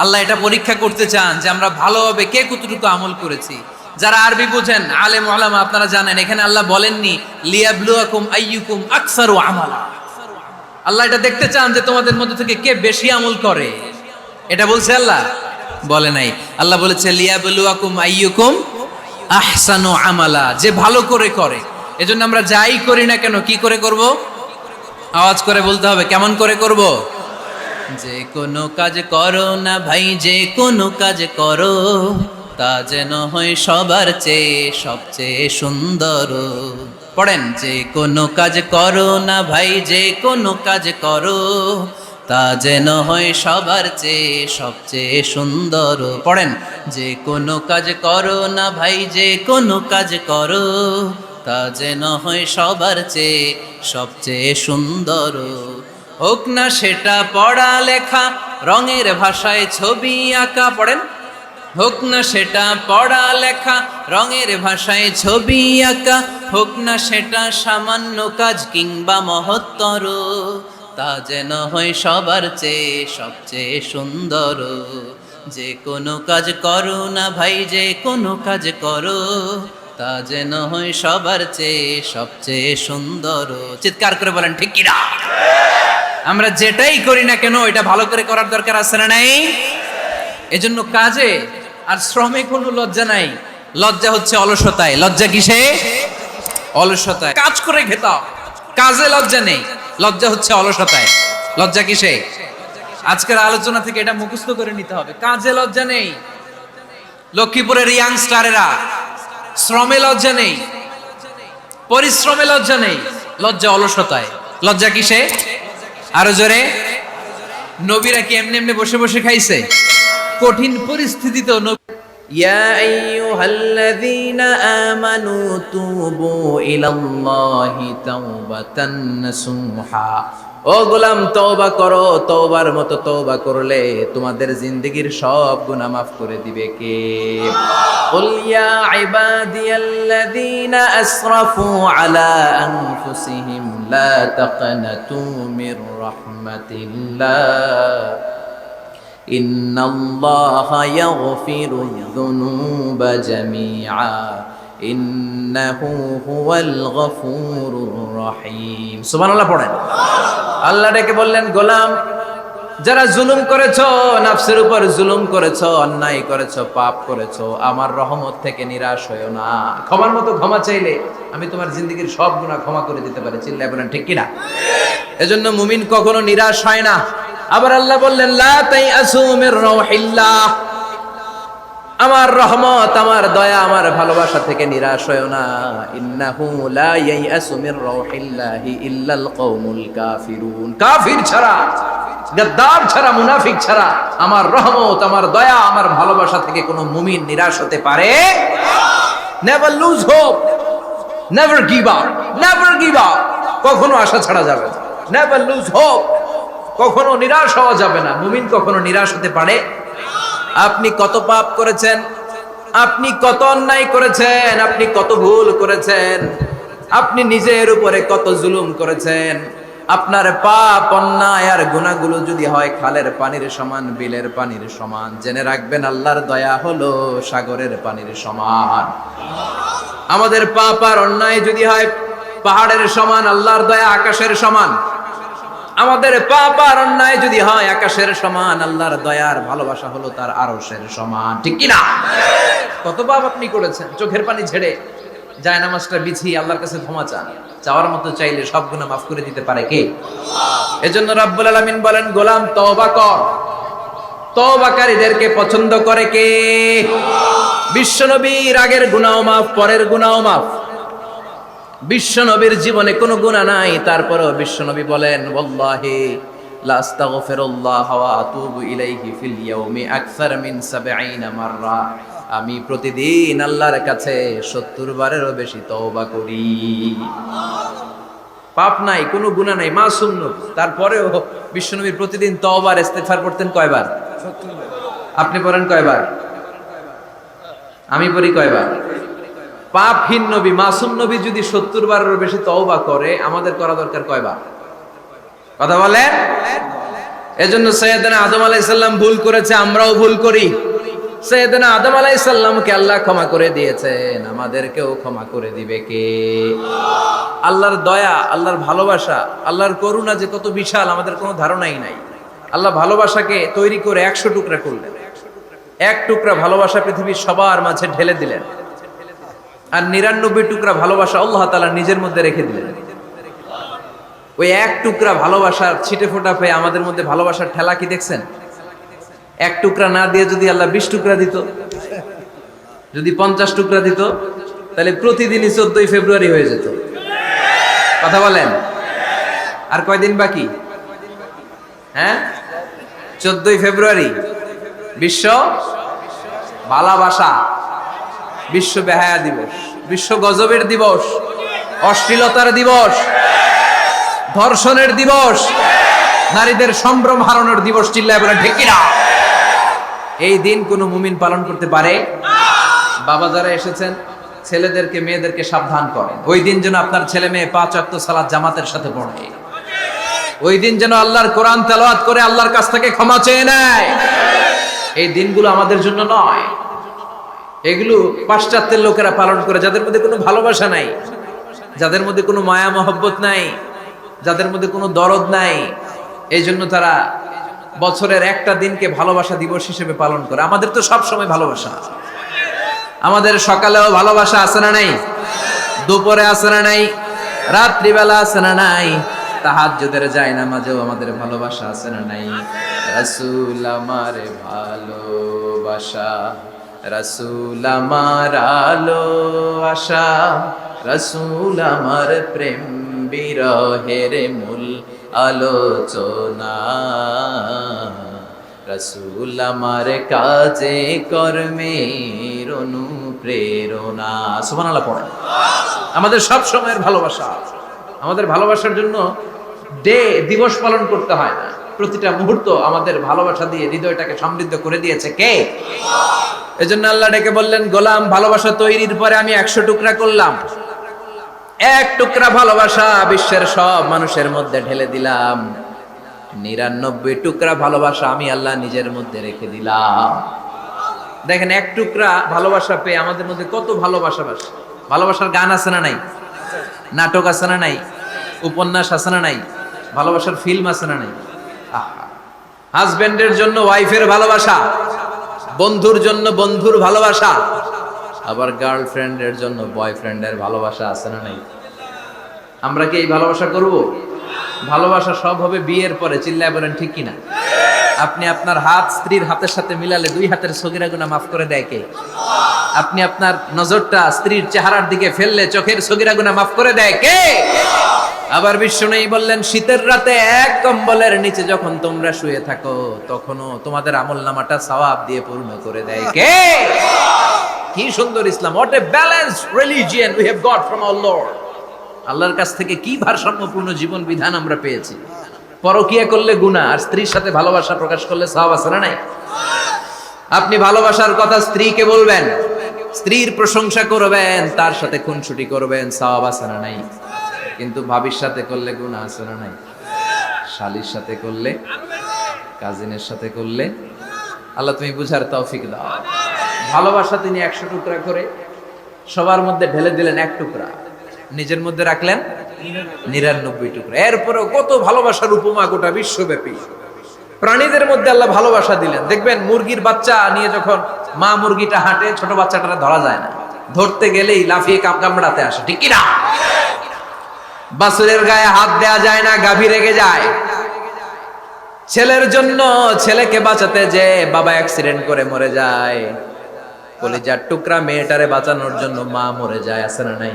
আল্লাহ এটা পরীক্ষা করতে চান যে আমরা ভালোভাবে কে কতটুকু আমল করেছি। যারা আরবি বুঝেন আলেম ওলামা আপনারা জানেন, এখানে আল্লাহ বলেননি লিয়াবলুয়াকুম আইয়ুকুম আকসারু আমালা। আল্লাহ এটা দেখতে চান যে তোমাদের মধ্যে থেকে কে বেশি আমল করে। এটা বলছে আল্লাহ? বলে নাই। আল্লাহ বলেছে লিয়াবলুয়াকুম আইয়ুকুম আহসানু আমালা, যে ভালো করে করে। এজন্য আমরা যাই করি না কেন কি করে করব? আওয়াজ করে বলতে হবে। কেমন করে করব? যে কোনো কাজ করো না ভাই, যে কোনো কাজ করো তা যেন হয় সবার চেয়ে সবচেয়ে সুন্দর। পড়েন, যে কোনো কাজ করো না ভাই, যে কোনো কাজ করো তা যেন হয় সবার চেয়ে সবচেয়ে সুন্দর। পড়েন, যে কোনো কাজ করো না ভাই, যে কোনো কাজ করো তা যেন হয় সবার চেয়ে সবচেয়ে সুন্দর। হোক না সেটা পড়া লেখা, রঙের ভাষায় ছবি আঁকা। পড়েন, হোক না সেটা পড়া লেখা, রঙের ভাষায় ছবি আঁকা। হোক না সেটা সামান্য কাজ কিংবা মহত্তর, তা যেন হয় সবার চেয়ে সবচেয়ে সুন্দর। যে কোনো কাজ করো না ভাই, যে কোনো কাজ করো তা যেন হয় সবার চেয়ে সবচেয়ে সুন্দর। চিৎকার করে বলেন ঠিক কি না? আমরা যেটাই করি না কেন এটা ভালো করে করার দরকার আছে না নাই? এজন্য কাজে আর শ্রমে কোনো লজ্জা নাই। লজ্জা হচ্ছে অলসতায়। লজ্জা কিসে? অলসতায়। কাজ করে খেতাও, কাজে লজ্জা নেই। লজ্জা হচ্ছে অলসতায়। লজ্জা কিসে? আজকের আলোচনা থেকে এটা মুখস্থ করে নিতে হবে। কাজে লজ্জা নেই। লক্ষ্মীপুরের ইয়াংস্টারেরা শ্রমে লজ্জা নেই, পরিশ্রমে লজ্জা নেই। লজ্জা অলসতায়। লজ্জা কিসে? আরো জোরে। নবীরা কি এমনি এমনি বসে বসে খাইছে? কঠিন পরিস্থিতিতেও ইয়া আইয়ুহাল্লাযীনা আমানু তুবু ইলাল্লাহি তাওবাতান নাসুহা। ও গোলাম, তওবা করো। তওবার মতো তওবা করলে তোমাদের জিন্দেগীর সব গুনাহ মাফ করে দিবে কে? কুল ইয়া ইবাদিয়াল্লাযীনা আসরাফু আলা আনফুসিহিম লা তাকনাতু মির রাহমাতিল্লাহ ইন্নাল্লাহা ইয়াগফিরুয যুনুবা জামিআ ইন্নাহু হুয়াল গফুরুর রহিম। সুবহানাল্লাহ পড়েন। আল্লাহ ডেকে বললেন, গোলাম, যারা জুলুম করেছো, নফসের উপর জুলুম করেছো, অন্যায় করেছো, পাপ করেছো, আমার রহমত থেকে নিরাশ হয়ো না। ক্ষমার মতো ক্ষমা চাইলে আমি তোমার জিন্দেগীর সব গুনাহ ক্ষমা করে দিতে পারি। চিল্লায় বলেন ঠিক কি না? এজন্য মুমিন কখনো নিরাশ হয় না। আবার আল্লাহ বললেন, লা তাইআসু মির রাউহিল্লাহ, আমার রহমত, আমার দয়া, আমার ভালোবাসা থেকে নিরাশ হয়ো না। ইন্নাহু লা ইয়াইআসু মির রাউহিল্লাহি ইল্লাল কওমুল কাফিরুন। কাফির ছাড়া, গাদ্দার ছাড়া, মুনাফিক ছাড়া আমার রহমত, আমার দয়া, আমার ভালোবাসা থেকে কোনো মুমিন নিরাশ হতে পারে না। Never lose hope, never give up, never give up. কখনো আশা ছাড়া যাবে না। Never lose hope. কখনো নিরাশ হওয়া যাবে না। মুমিন কখনো নিরাশ হতে পারে। আপনি কত পাপ করেছেন, আপনি কত অন্যায় করেছেন, আপনি কত ভুল করেছেন, আপনি নিজের উপরে কত জুলুম করেছেন। আপনার পাপ অন্যায় আর গুনাহগুলো যদি হয় খালের পানির সমান, বিলের পানির সমান, জেনে রাখবেন আল্লাহর দয়া হলো সাগরের পানির সমান। আমাদের পাপ আর অন্যায় যদি হয় পাহাড়ের সমান, আল্লাহর দয়া আকাশের সমান। আমাদের পাপ আর অন্যায় যদি হয় আকাশের সমান, আল্লাহর দয়ার ভালোবাসা হলো তার আরশের সমান। ঠিক কি না? কত পাপ আপনি করেছেন, চোখের পানি ঝেড়ে জায়নামাজটা বিছিয়ে আল্লাহর কাছে ক্ষমা চান। চাওয়ার মতো চাইলে সব গুনাহ মাফ করে দিতে পারে কে? এজন্য রাব্বুল আলামিন বলেন, গোলাম তওবা কর। তওবাকারীদেরকে পছন্দ করে কে? বিশ্বনবীর আগের গুনাহ মাফ, পরের গুনাহ মাফ। বিশ্বনবীর জীবনে কোনো গুনাহ নাই, তারপরেও বিশ্বনবী বলেন, ওয়াল্লাহি লা আস্তাগফিরুল্লাহ ওয়া আতুবু ইলাইহি ফিল ইয়াউমি আকসার মিন ৭০ মাররা। আমি প্রতিদিন আল্লাহর কাছে ৭০ বারেরও বেশি তওবা করি। পাপ নাই, কোনো গুনাহ নাই, মাসুম নবী, তারপরেও বিশ্বনবী প্রতিদিন তওবার ইস্তিগফার করতেন কয়বার? ৭০ বার। আপনি পড়েন কয়বার? আমি পড়ি কয়বার? পাপহীন নবী, মাসুম নবী যদি ৭০ বারেরও বেশি তওবা করে, আমাদের করা দরকার কয়বার? কথা বলেন। এজন্য সাইয়েদনা আদম আলাইহিস সালাম ভুল করেছে, আমরাও ভুল করি। সাইয়েদনা আদম আলাইহিস সালামকে আল্লাহ ক্ষমা করে দিয়েছেন, আমাদেরকেও ক্ষমা করে দিবে কে? আল্লাহর দয়া, আল্লাহর ভালোবাসা, আল্লাহর করুণা যে কত বিশাল আমাদের কোনো ধারণাই নাই। আল্লাহ ভালোবাসাকে তৈরি করে ১০০ টুকরা করলেন। এক টুকরা ভালোবাসা পৃথিবীর সবার মাঝে ঢেলে দিলেন, আর ৯৯ টুকরা ভালোবাসা আল্লাহ তাআলা নিজের মধ্যে রেখে দিলেন। ওই এক টুকরা ভালোবাসার ছিটে ফোটা পেয়ে আমাদের মধ্যে ভালোবাসার ঠেলা কি দেখছেন? এক টুকরা না দিয়ে যদি আল্লাহ ২০ টুকরা দিত, যদি ৫০ টুকরা দিত, তাহলে প্রতিদিনই ১৪ ফেব্রুয়ারি হয়ে যেত। কথা বলেন। আর কয়দিন বাকি? হ্যাঁ, ১৪ ফেব্রুয়ারি বিশ্ব ভালোবাসা, বিশ্ব বেহায়া দিবস, বিশ্ব গজবের দিবস, অশ্লীলতার দিবস, ধর্ষণের দিবস, নারীদের সম্ভ্রম হারানোর দিবস। চিল্লায় বলেন ঠিক কিনা? এই দিন কোন মুমিন পালন করতে পারে? বাবা যারা এসেছেন, ছেলেদেরকে মেয়েদেরকে সাবধান করেন। ওই দিন যেন আপনার ছেলে মেয়ে ৫ ওয়াক্ত সালাত জামাতের সাথে পড়ে। ওই দিন যেন আল্লাহর কোরআন তেলাওয়াত করে আল্লাহর কাছ থেকে ক্ষমা চেয়ে নেয়। এই দিনগুলো আমাদের জন্য নয়, এগুলো পাশ্চাত্যের লোকেরা পালন করে, যাদের মধ্যে কোনো ভালোবাসা নাই, যাদের মধ্যে কোনো মায়া মহব্বত নাই, যাদের মধ্যে কোনো দরদ নাই। এই জন্য তারা বছরের একটা দিনকে ভালোবাসা দিবস হিসেবে পালন করে। আমাদের তো সব সময় ভালোবাসা। আমাদের সকালেও ভালোবাসা আছে না নাই? দুপুরে আছে না নাই? রাত্রিবেলা আছে না নাই? তাহাজ্জুদের জায়নামাজেও আমাদের ভালোবাসা আছে না নাই? রাসূল আমার ভালোবাসা, রাসূল আমার আলো আশা, রাসূল আমার প্রেম বিরহের মূল আলোচনা, রাসূল আমার কাজে কর্মের অনুপ্রেরণা। সুবহানাল্লাহ পড়েন। আমাদের সব সময়ের ভালোবাসা। আমাদের ভালোবাসার জন্য দিবস পালন করতে হয় না, প্রতিটা মুহূর্ত আমাদের ভালোবাসা দিয়ে হৃদয়টাকে সমৃদ্ধ করে দিয়েছে কে? এজন্য আল্লাহ ডেকে বললেন, গোলাম ভালোবাসা তৈরির পরে আমি ১০০ টুকরা করলাম। এক টুকরা ভালোবাসা বিশ্বের সব মানুষের মধ্যে ঢেলে দিলাম। ৯৯ টুকরা ভালোবাসা আমি আল্লাহ নিজের মধ্যে রেখে দিলাম। দেখেন, এক টুকরা ভালোবাসা পেয়ে আমাদের মধ্যে কত ভালোবাসা। ভালোবাসার গান আছে না নাই? নাটক আছে না নাই? উপন্যাস আছে না নাই? ভালোবাসার ফিল্ম আছে না নাই? হাজবেন্ডের জন্য ওয়াইফের ভালোবাসা, বন্ধুর জন্য বন্ধুর ভালোবাসা, আবার গার্লফ্রেন্ডের জন্য বয়ফ্রেন্ডের ভালোবাসা আছে না নাই? আমরা কি এই ভালোবাসা করব? ভালোবাসা সব হবে বিয়ের পরে। চিল্লায় বলেন ঠিক কিনা? আপনি আপনার হাত স্ত্রীর হাতের সাথে মিলালে 2 হাতের সগীরা গুনাহ মাফ করে দেয় কে? আপনি আপনার নজরটা স্ত্রীর চেহারার দিকে ফেললে চোখের সগীরা গুনাহ মাফ করে দেয় কে? আবার বিশ্বনবী বললেন, শীতের রাতে এক কম্বলের নিচে যখন তোমরা শুয়ে থাকো, তখনও তোমাদের আমলনামাটা সওয়াব দিয়ে পূর্ণ করে দেয় কে? কি সুন্দর ইসলাম! What a balanced religion we have got from our Lord. আল্লাহর কাছ থেকে কি ভারসাম্যপূর্ণ জীবন বিধান আমরা পেয়েছি। পরকিয়া করলে গুনাহ, আর স্ত্রীর সাথে ভালোবাসা প্রকাশ করলে সওয়াব আছে না নাই? আপনি ভালোবাসার কথা স্ত্রীকে বলবেন, স্ত্রীর প্রশংসা করবেন, তার সাথে খুনসুটি করবেন, সওয়াব আছে না নাই? কিন্তু ভাবির সাথে করলে গুনাহ আছে না নাই? শালীর সাথে করলে, কাজিনের সাথে করলে, আল্লাহ তুমি বুঝার তৌফিক দাও। ভালোবাসা তিনি 100 টুকরা করে সবার মধ্যে ঢেলে দিলেন 1 টুকরা, নিজের মধ্যে রাখলেন 99 টুকরা। এরপরেও কত ভালোবাসার উপমা গোটা বিশ্বব্যাপী। প্রাণীদের মধ্যে আল্লাহ ভালোবাসা দিলেন। দেখবেন মুরগির বাচ্চা নিয়ে যখন মা মুরগিটা হাঁটে, ছোট বাচ্চাটা ধরা যায় না, ধরতে গেলেই লাফিয়ে কামড়াতে আসে, ঠিক কি না? বাছুরের গায়ে হাত দেয়া যায় না, গাভী রেগে যায়। ছেলের জন্য ছেলেকে বাঁচাতে যে বাবা অ্যাক্সিডেন্ট করে মরে যায়, কলিজার টুকরা মেয়েটারে বাঁচানোর জন্য মা মরে যায়, আছে না নাই?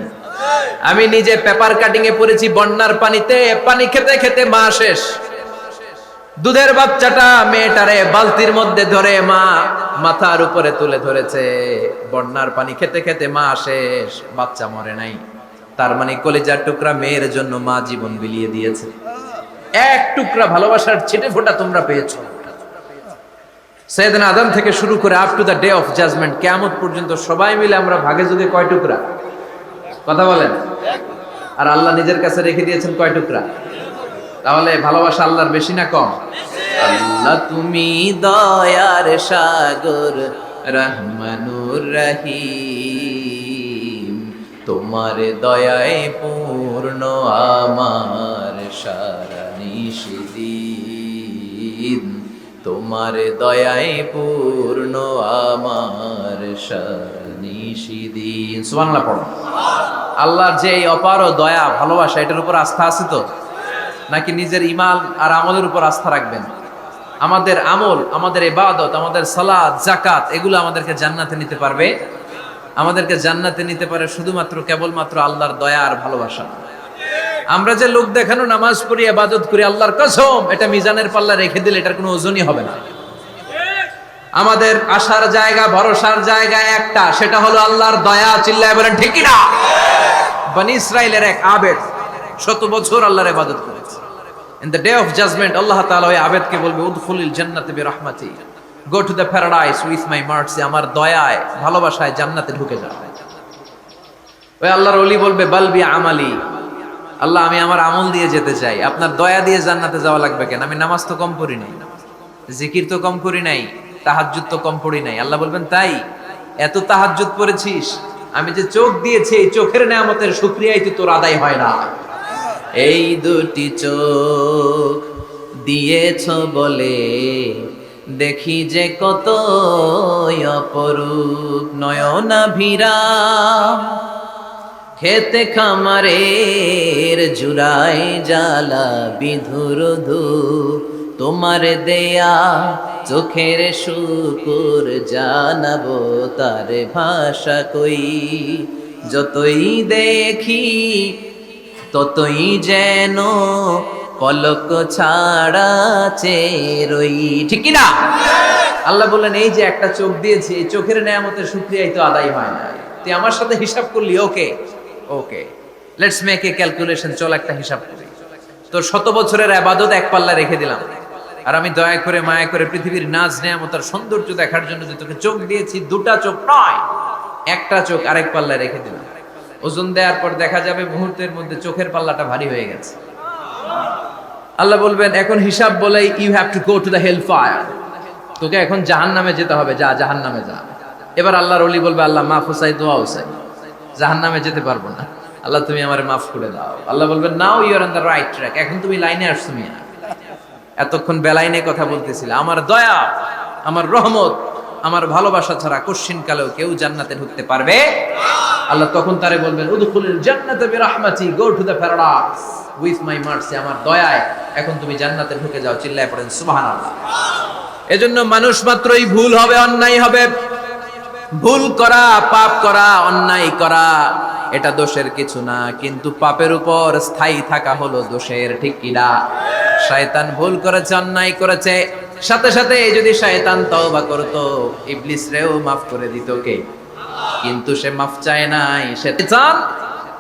আমি নিজে পেপার কাটিং এ পড়েছি, বন্যার পানিতে পানি খেতে খেতে মা শেষ। দুধের বাচ্চাটা মেয়েটারে বালতির মধ্যে ধরে মা মাথার উপরে তুলে ধরেছে, বন্যার পানি খেতে খেতে মা শেষ, বাচ্চা মরে নাই। তার মানে কলিজার টুকরা মেয়ের জন্য মা জীবন বিলিয়ে দিয়েছে। 1 টুকরা ভালোবাসার ছিটে ফোঁটা তোমরা পেয়েছো। সাইয়েদনা আদম থেকে শুরু করে up to the day of judgement, কিয়ামত পর্যন্ত সবাই মিলে আমরা ভাগে যোগে কয় টুকরা? কথা বলেন। আর আল্লাহ নিজের কাছে রেখে দিয়েছেন কয় টুকরা? তাহলে ভালোবাসা আল্লাহর বেশি না কম? আল্লাহ তুমি দয়ার সাগর, রহমানুর রহিম, তোমার দয়ায় পূর্ণ আমার সারা নিশিদিন, তোমার দয়ায় পূর্ণ আমার সারা নিশিদিন। সুবহানাল্লাহ পড়ো। আল্লাহর যে অপার দয়া ভালোবাসা, এটার উপর আস্থা আছে তো? নাকি নিজের ঈমান আর আমলের উপর আস্থা রাখবেন? আমাদের আমল, আমাদের ইবাদত, আমাদের সালাত, যাকাত, এগুলো আমাদেরকে জান্নাতে নিতে পারবে? আমাদেরকে জান্নাতে নিতে পারে শুধুমাত্র কেবলমাত্র আল্লাহর দয়া আর ভালোবাসা। আমরা যে লোক দেখানো নামাজ পড়ি, ইবাদত করি, আল্লাহর কসম এটা মিজানের পাল্লা রেখে দিলে এটার কোনো ওজনই হবে না। আমাদের আশার জায়গা, ভরসার জায়গা একটা, সেটা হলো আল্লাহর দয়া। চিল্লায় বলেন ঠিক কি না? বনি ইসরাইলের এক আবেদ 100 বছর আল্লাহর ইবাদত করেছে। In the day of judgment, আল্লাহ তাআলা ওই আবেদকে বলবে, উদখুলিল জান্নাতে বিরহমাতি, go to the paradise with my mercy, আমার দয়ায় ভালোবাসায় জান্নাতে ঢুকে যাও। ওই আল্লাহর ওলি বলবে, বালবি আমালি, আল্লাহ আমি আমার আমল দিয়ে যেতে চাই, আপনার দয়া দিয়ে জান্নাতে যাওয়া লাগবে কেন? আমি নামাজ তো কম পড়ি নাই, জিকির তো কম করি নাই, তাহাজ্জুদ তো কম পড়ি নাই। আল্লাহ বলবেন, তাই এত তাহাজ্জুদ পড়েছিস, আমি যে চোখ দিয়েছি এই চোখের নেয়ামতের শুকরিয়াই তো তোর আদায় হয় না। এই দুটি চোখ দিয়েছ বলে দেখি যে কত অপরূপ, নয়নাভিরাম খেতে খামারের জুড়াই জ্বালা বিধুর ধূপ, তোমার দেয়া চোখের শুকুর জানাবো তার ভাষা কই, যতই দেখি ততই যেন পলক ছাড়া চেরই, ঠিক কি না? আল্লাহ বললেন, এই যে একটা চোখ দিয়েছি, এই চোখের নেয়ামতের শুকরিয়াই তো আদায় হয় না। তুই আমার সাথে হিসাব করলি, ওকে ওকে, লেটস মেক এ ক্যালকুলেশন, চল একটা হিসাব করি। তোর 100 বছরের ইবাদত এক পাল্লা রেখে দিলাম, আর আমি দয়া করে মায়া করে পৃথিবীর নাজ নেয়ামত আর সৌন্দর্য দেখার জন্য যে তোকে চোখ দিয়েছি, 2টা চোখ নয়, একটা চোখ আরেক পাল্লা রেখে দিলাম। ওজন দেওয়ার পর দেখা যাবে মুহূর্তের মধ্যে চোখের পাল্লাটা ভারী হয়ে গেছে। আল্লাহ বলবেন, এখন হিসাব বলে, you have to go to the hell fire, তোকে এখন জাহান্নামে যেতে হবে, যা জাহান্নামে যা। এবার আল্লাহর ওলি বলবে, আল্লাহ মাফ হোসাই, দোয়া হোসাই, জাহান্নামে যেতে পারবো না, আল্লাহ তুমি আমারে মাফ করে দাও। আল্লাহ বলবেন, now you are on the right track, এখন তুমি লাইনে আসছো মিয়া, এতক্ষণ বেলাইনে কথা বলতেছিলে। আমার দয়া, আমার রহমত, আমার ভালোবাসা ছাড়া কশ্চিন কালেও কেউ জান্নাতে ঢুকতে পারবে। আল্লাহ তখন তারে বলবেন, উদখুলিল জান্নাতা বিরহমাতি, go to the paradise with my mercy, আমার দয়ায় এখন তুমি জান্নাতে ঢুকে যাও। চিল্লায় পড়েন সুবহানাল্লাহ। এজন্য মানুষ মাত্রই ভুল হবে, অন্যায় হবে। ভুল করা, পাপ করা, অন্যায় করা এটা দোষের কিছু না, কিন্তু পাপের উপর স্থায়ী থাকা হলো দোষের, ঠিক কিনা? শয়তান ভুল করেছে, অন্যায় করেছে, সাথে সাথে যদি শয়তান তওবা করতো, ইবলিস রেও মাফ করে দিত কে? কিন্তু সে মাফ চায় নাই। শয়তান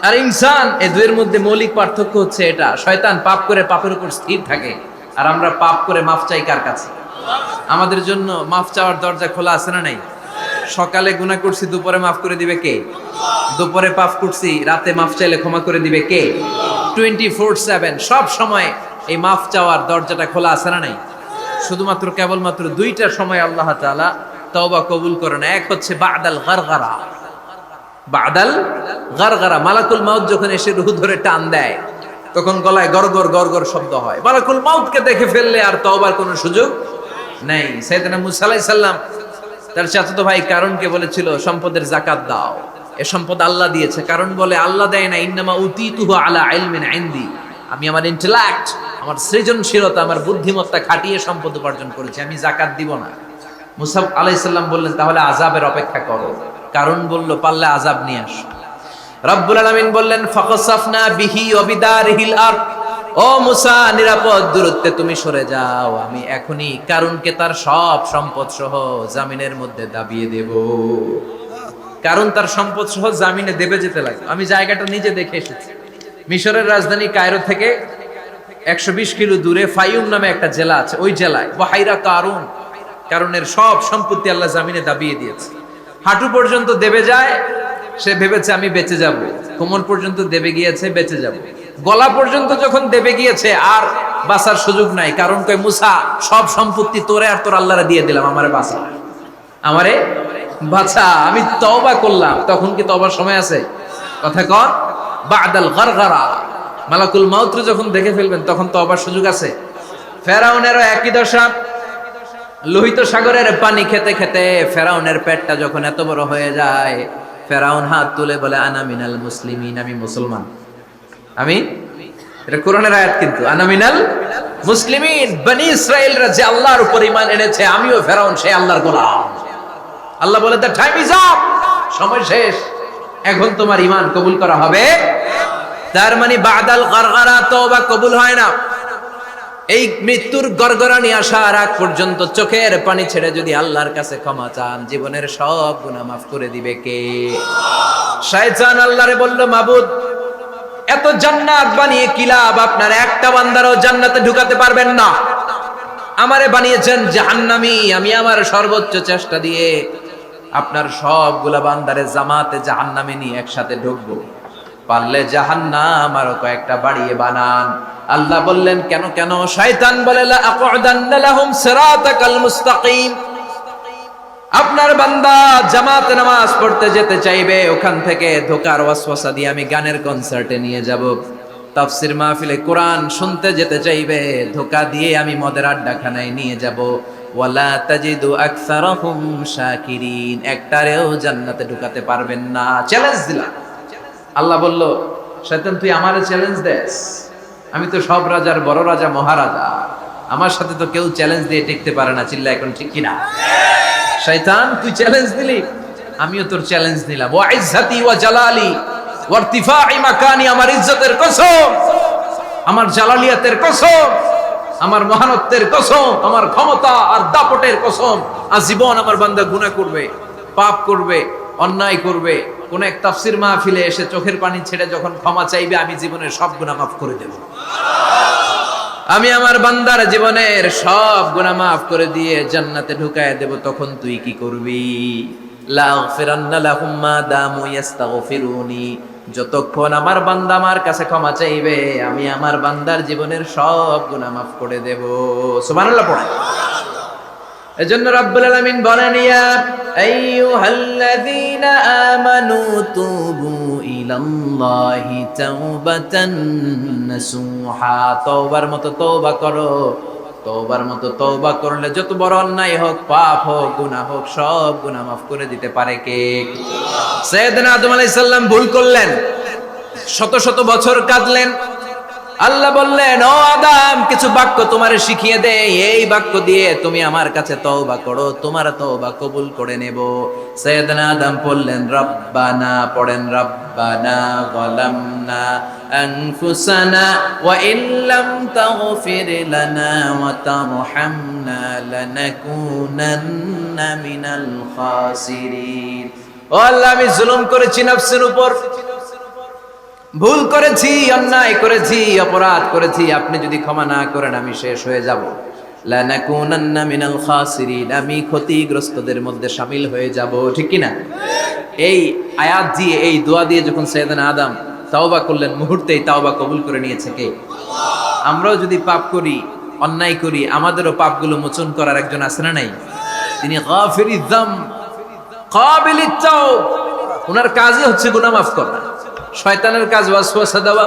আর ইনসান, এই দুইয়ের মধ্যে মৌলিক পার্থক্য হচ্ছে এটা, শয়তান পাপ করে পাপের উপর স্থির থাকে, আর আমরা পাপ করে মাফ চাই কার কাছে? আমাদের জন্য মাফ চাওয়ার দরজা খোলা আছে না নাই? সকালে গুনাহ করছি, দুপুরে মাফ করে দিবে কে? দুপুরে পাপ করছি, রাতে মাফ চাইলে ক্ষমা করে দিবে কে? 24/7 সব সময় এই মাফ চাওয়ার দরজাটা খোলা আছে না নাই? শুধুমাত্র কেবলমাত্র দুইটা সময় আল্লাহ তাআলা তওবা কবুল করেন। এক হচ্ছে বাদাল গারগারা, বাদাল গারগারা, মালাকুল মাউত যখন এসে রূহ ধরে টান দেয়, তখন গলায় গরগর গরগর শব্দ হয়। মালাকুল মাউতকে দেখে ফেললে আর তওবার কোনো সুযোগ নেই। সাইয়েদনা মুসা আলাইহিস সালাম তার চাচাতো ভাই কারণকে বলেছিল সম্পদের যাকাত দাও, এ সম্পদ আল্লাহ দিয়েছে। কারণ বলে আল্লাহ দেয় না, ইন্নামা উতিতুহু আলা ইলমিন ইনদি, আমি আমার ইন্টেলেক্ট, আমার সৃজনশীলতা, আমার বুদ্ধিমত্তা খাটিয়ে সম্পদ উপার্জন করেছি, আমি যাকাত দিব না। মুসা আলাইহিস সালাম বললেন তাহলে আযাবের অপেক্ষা করো। কারণ বলল পারলে আযাব নিয়ে আসো। রব্বুল আলামিন বললেন ফাকাসাফনা বিহি ওয়া বিদারিহিল আরদ, ও মুসা নিরাপদ দূরত্বে তুমি সরে যাও, আমি এখনই কারুনকে তার সব সম্পদ সহ জামিনের মধ্যে দাবিয়ে দেব। কারণ তার সম্পদ সহ জামিনে দেবে যেতে লাগলো। আমি জায়গাটা নিজে দেখে এসেছি। মিশরের রাজধানী কায়রো থেকে 120 কিলো দূরে ফাইউম নামে একটা জেলা আছে, ওই জেলায় বাহাইরা কারুন, কারণের সব সম্পত্তি আল্লাহ জামিনে দাবিয়ে দিয়েছে। হাঁটু পর্যন্ত দেবে যায়, সে ভেবেছে আমি বেঁচে যাব, কোমর পর্যন্ত দেবে গিয়েছে, বেঁচে যাব। গলা পর্যন্ত যখন দেবে গিয়েছে আর বাঁচার সুযোগ নাই। কারণ কয় মুসা সব সম্পত্তি তোরে আর তোর আল্লাহরে দিয়ে দিলাম, আমারে বাঁচা, আমারে বাঁচা, আমি তওবা করলাম। তখন কি তওবার সময় আছে? কথা কর, বাদাল গারগারা, মালাকুল মাউত যখন দেখে ফেলবেন তখন তওবার সুযোগ আছে। ফেরাউনেরও একই দশা। লোহিত সাগরের পানি খেতে খেতে ফেরাউনের পেটটা যখন এত বড় হয়ে যায়, ফেরাউন হাত তুলে বলে আনা মিনাল মুসলিমিন, আমি মুসলমান। আমি, এটা কোরআনের আয়াত কিন্তু, আনা মিনাল মুসলিমিন, বনি ইসরাইলরা যে আল্লাহর উপর ঈমান এনেছে, আমিও ফেরাউন সেই আল্লাহর গোলাম। আল্লাহ বলে দ্য টাইম ইজ আপ, সময় শেষ, এখন তোমার ঈমান কবুল করা হবে। তার মানে বাদাল গারগারা তওবা কবুল হয় না। এই মৃত্যুর গড়গড়ানি আসার আগ পর্যন্ত চোখের পানি ছেড়ে যদি আল্লাহর কাছে ক্ষমা চান, জীবনের সব গুনাহ মাফ করে দিবে কে? শয়তান আল্লাহরে বলল মাবুদ, এত জান্নাত বানিয়ে কি লাভ, আপনার একটা বান্দারও জান্নাতে ঢুকাতে পারবেন না। আমারে বানিয়েছেন জাহান্নামী, আমি আমার সর্বোচ্চ চেষ্টা দিয়ে আপনার সবগুলা বান্দারে জামাতে জাহান্নামে নিয়ে একসাথে ঢুকবো, পারলে জাহান্নাম আরো কয়েকটা বাড়িয়ে বানান। আল্লাহ বললেন কেন কেন? শয়তান বলে লা আকুদান্না লাহুম সিরাতাকাল মুস্তাকিম, আপনার বান্দা জামাতে নামাজ পড়তে যেতে চাইবে, ওখান থেকে ধোকার ওয়াসওয়াসা দিয়ে আমি গানের কনসার্টে নিয়ে যাব। তাফসীর মাহফিলে কোরআন শুনতে যেতে চাইবে, ধোকা দিয়ে আমি মদের আড্ডাখানায় নিয়ে যাব। ওয়ালা তাজিদু আকসারাহুম শাকিরিন, একটারেও জান্নাতে ঢুকাতে পারবেন না। চ্যালেঞ্জ দিলাম। আল্লাহ বলল শয়তান তুই আমারে চ্যালেঞ্জ দেস, আমি তো সব রাজার বড় রাজা, মহারাজা, আমার সাথে তো কেউ চ্যালেঞ্জ দিয়ে টিকতে পারে না। চিল্লা এখন ঠিক কিনা? শয়তান তুই চ্যালেঞ্জ দিলি, আমিও তোর চ্যালেঞ্জ নিলাম। ওয়া ইজ্জতি ওয়া জালালি ওয়া ইরতিফাই মাকানি, আমার ইজ্জতের কসম, আমার জালালিয়াতের কসম, আমার মহানত্বের কসম, আমার ক্ষমতা আর দাপটের কসম, আজীবন আমার বান্দা গুনাহ করবে, পাপ করবে, অন্যায় করবে, কোন এক তাফসীর মাহফিলে এসে চোখের পানি ছেড়ে যখন ক্ষমা চাইবে, আমি জীবনের সব গুনাহ মাফ করে দেব। আমি আমার বান্দার জীবনের সব গুনাহ মাফ করে দিয়ে জান্নাতে ঢুকায় দেব। তখন তুই কি করবি? লা আগফিরান্না লাহুম মা দামু ইস্তাগফিরুনি, যতক্ষণ আমার বান্দা আমার কাছে ক্ষমা চাইবে, আমি আমার বান্দার জীবনের সব গুনাহ মাফ করে দেব। সুবহানাল্লাহ পড়ে। এজন্য রাব্বুল আলামিন বলেন ইয়া আইয়ুহাল্লাযীনা আমানু তুবু ইলাল্লাহি তাওবাতান নাসুহা, তওবার মতো তওবা করো। তওবার মতো তওবা করলে যত বড় অন্যায় হোক, পাপ হোক, গুনাহ হোক, সব গুনাহ মাফ করে দিতে পারে কে? সাইয়েদনা আদম আলাইহিস সালাম ভুল করলেন, শত শত বছর কাঁদলেন। আল্লাহ বললেন ও আদম, কিছু বাক্য তোমারে শিখিয়ে দেই, এই বাক্য দিয়ে তুমি আমার কাছে তওবা করো, তোমার তওবা কবুল করে নেব। সাইয়েদনা আদম বললেন রব্বানা, পড়েন রব্বানা যালামনা আনফুসানা ওয়া ইল্লাম তাগফির লানা ওয়া তারহামনা লানাকুনান্না মিনাল খাসিরিন। ও আল্লাহ, আমি জুলুম করেছি নফসের উপর, ভুল করেছি, অন্যায় করেছি, অপরাধ করেছি, আপনি যদি ক্ষমা না করেন আমি শেষ হয়ে যাব। লানাকুনান্না মিনাল খাসিরিন, আমি ক্ষতিগ্রস্তদের মধ্যে শামিল হয়ে যাব। ঠিক কি না? এই আয়াত দিয়ে, এই দোয়া দিয়ে যখন সাইয়েদনা আদম তাওবা করলেন, মুহূর্তেই তাওবা কবুল করে নিয়েছে কে? আমরাও যদি পাপ করি, অন্যায় করি, আমাদেরও পাপগুলো মোচন করার একজন আছে না নাই? তিনি গাফিরিয যাম কাবিলিত তাওব। ওনার কাজই হচ্ছে গুনাহ মাফ করা। শয়তানের কাজ ওয়াসওয়াসা দেওয়া,